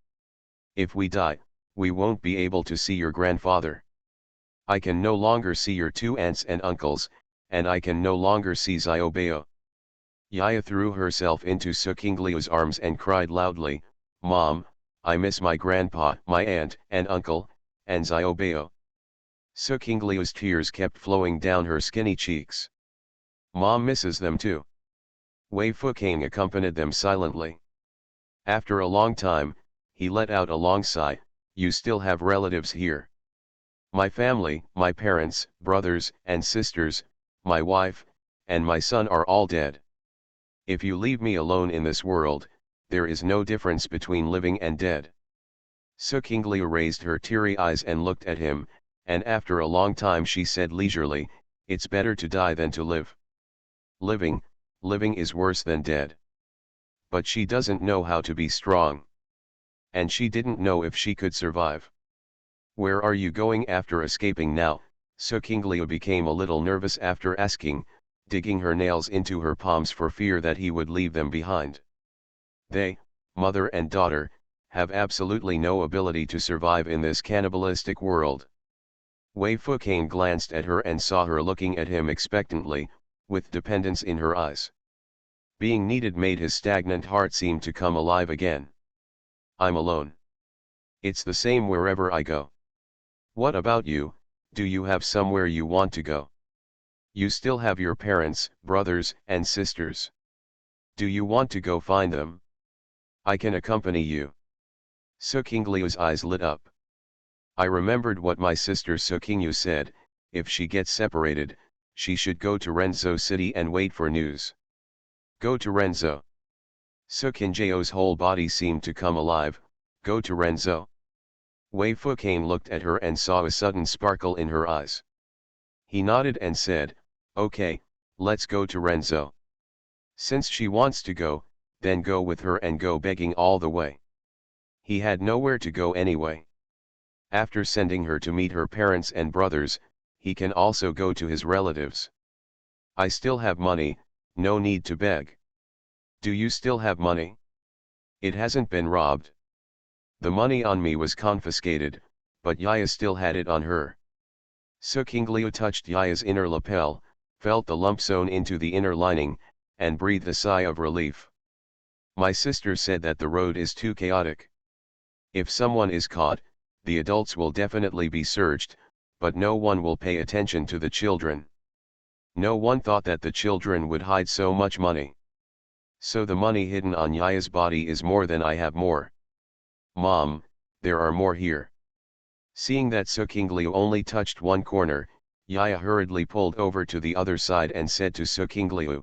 If we die, we won't be able to see your grandfather. I can no longer see your two aunts and uncles, and I can no longer see Xiaobao. Yaya threw herself into Sukinglia's arms and cried loudly, Mom, I miss my grandpa, my aunt and uncle, and Xiaobao. Sukinglia's tears kept flowing down her skinny cheeks. Mom misses them too. Wei Fuqing accompanied them silently. After a long time, he let out a long sigh. You still have relatives here. My family, my parents, brothers and sisters, my wife, and my son are all dead. If you leave me alone in this world, there is no difference between living and dead. Sukinglia raised her teary eyes and looked at him, and after a long time she said leisurely, it's better to die than to live. Living is worse than dead. But she doesn't know how to be strong. And she didn't know if she could survive. Where are you going after escaping now? Sukinglia became a little nervous after asking, digging her nails into her palms for fear that he would leave them behind. They, mother and daughter, have absolutely no ability to survive in this cannibalistic world. Wei Fuqing glanced at her and saw her looking at him expectantly, with dependence in her eyes. Being needed made his stagnant heart seem to come alive again. I'm alone. It's the same wherever I go. What about you? Do you have somewhere you want to go? You still have your parents, brothers, and sisters. Do you want to go find them? I can accompany you. Sukinglia's eyes lit up. I remembered what my sister Sukingyu said, if she gets separated, she should go to Renzhou City and wait for news. Go to Renzhou. Sukinjao's whole body seemed to come alive. Go to Renzhou. Wei Fuqing looked at her and saw a sudden sparkle in her eyes. He nodded and said, okay, let's go to Renzhou. Since she wants to go, then go with her and go begging all the way. He had nowhere to go anyway. After sending her to meet her parents and brothers, he can also go to his relatives. I still have money, no need to beg. Do you still have money? It hasn't been robbed. The money on me was confiscated, but Yaya still had it on her. Sukinglia touched Yaya's inner lapel, felt the lump sewn into the inner lining, and breathed a sigh of relief. My sister said that the road is too chaotic. If someone is caught, the adults will definitely be searched, but no one will pay attention to the children. No one thought that the children would hide so much money. So the money hidden on Yaya's body is more than I have more. Mom, there are more here. Seeing that Sukinglia only touched one corner, Yaya hurriedly pulled over to the other side and said to Sukinglia.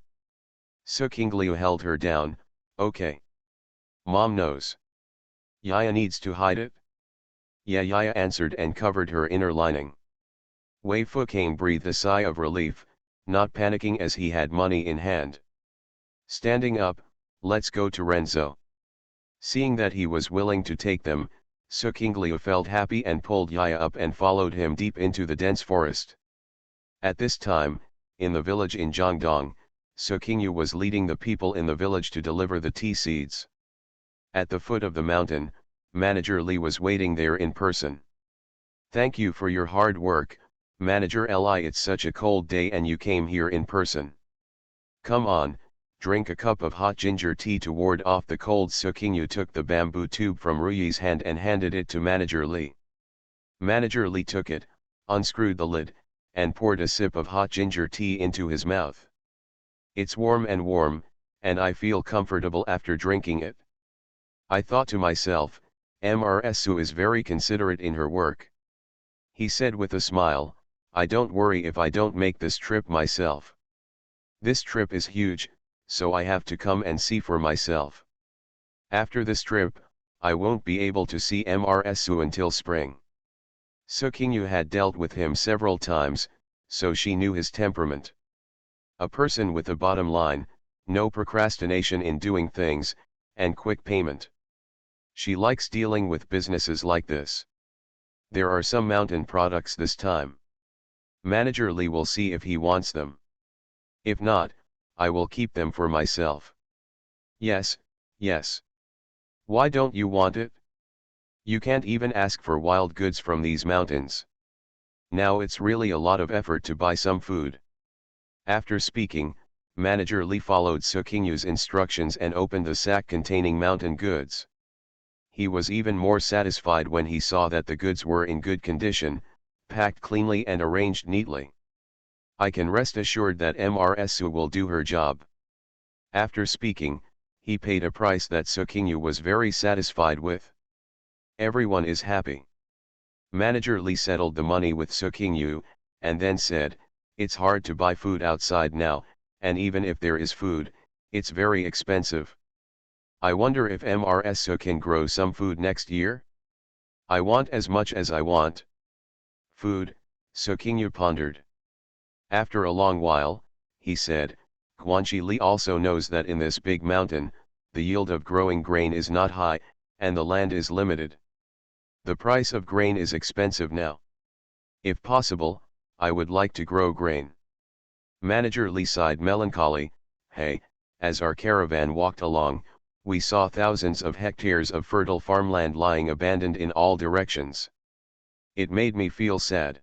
Sukinglia held her down. Okay. Mom knows. Yaya needs to hide it? Yeah, Yaya answered and covered her inner lining. Wei Fuqing breathed a sigh of relief, not panicking as he had money in hand. Standing up, let's go to Renzhou. Seeing that he was willing to take them, Sukinglia felt happy and pulled Yaya up and followed him deep into the dense forest. At this time, in the village in Jiangdong, Sukingyu was leading the people in the village to deliver the tea seeds. At the foot of the mountain, Manager Li was waiting there in person. Thank you for your hard work, Manager Li, it's such a cold day and you came here in person. Come on, drink a cup of hot ginger tea to ward off the cold. Sukingyu took the bamboo tube from Ruyi's hand and handed it to Manager Li. Manager Li took it, unscrewed the lid, and poured a sip of hot ginger tea into his mouth. It's warm, and I feel comfortable after drinking it. I thought to myself, Ms. Su is very considerate in her work. He said with a smile, I don't worry if I don't make this trip myself. This trip is huge, so I have to come and see for myself. After this trip, I won't be able to see Ms. Su until spring. Sukingyu had dealt with him several times, so she knew his temperament. A person with a bottom line, no procrastination in doing things, and quick payment. She likes dealing with businesses like this. There are some mountain products this time. Manager Li will see if he wants them. If not, I will keep them for myself. Yes, yes. Why don't you want it? You can't even ask for wild goods from these mountains. Now it's really a lot of effort to buy some food. After speaking, Manager Li followed Sukingyu's instructions and opened the sack containing mountain goods. He was even more satisfied when he saw that the goods were in good condition, packed cleanly and arranged neatly. I can rest assured that Ms. Su will do her job. After speaking, he paid a price that Sukingyu was very satisfied with. Everyone is happy. Manager Li settled the money with Sukingyu, and then said, it's hard to buy food outside now, and even if there is food, it's very expensive. I wonder if Ms. Su can grow some food next year? I want as much as I want. Food, Sukingyu pondered. After a long while, he said, Guanxi Li also knows that in this big mountain, the yield of growing grain is not high, and the land is limited. The price of grain is expensive now. If possible, I would like to grow grain. Manager Li sighed melancholy. Hey, as our caravan walked along, we saw thousands of hectares of fertile farmland lying abandoned in all directions. It made me feel sad.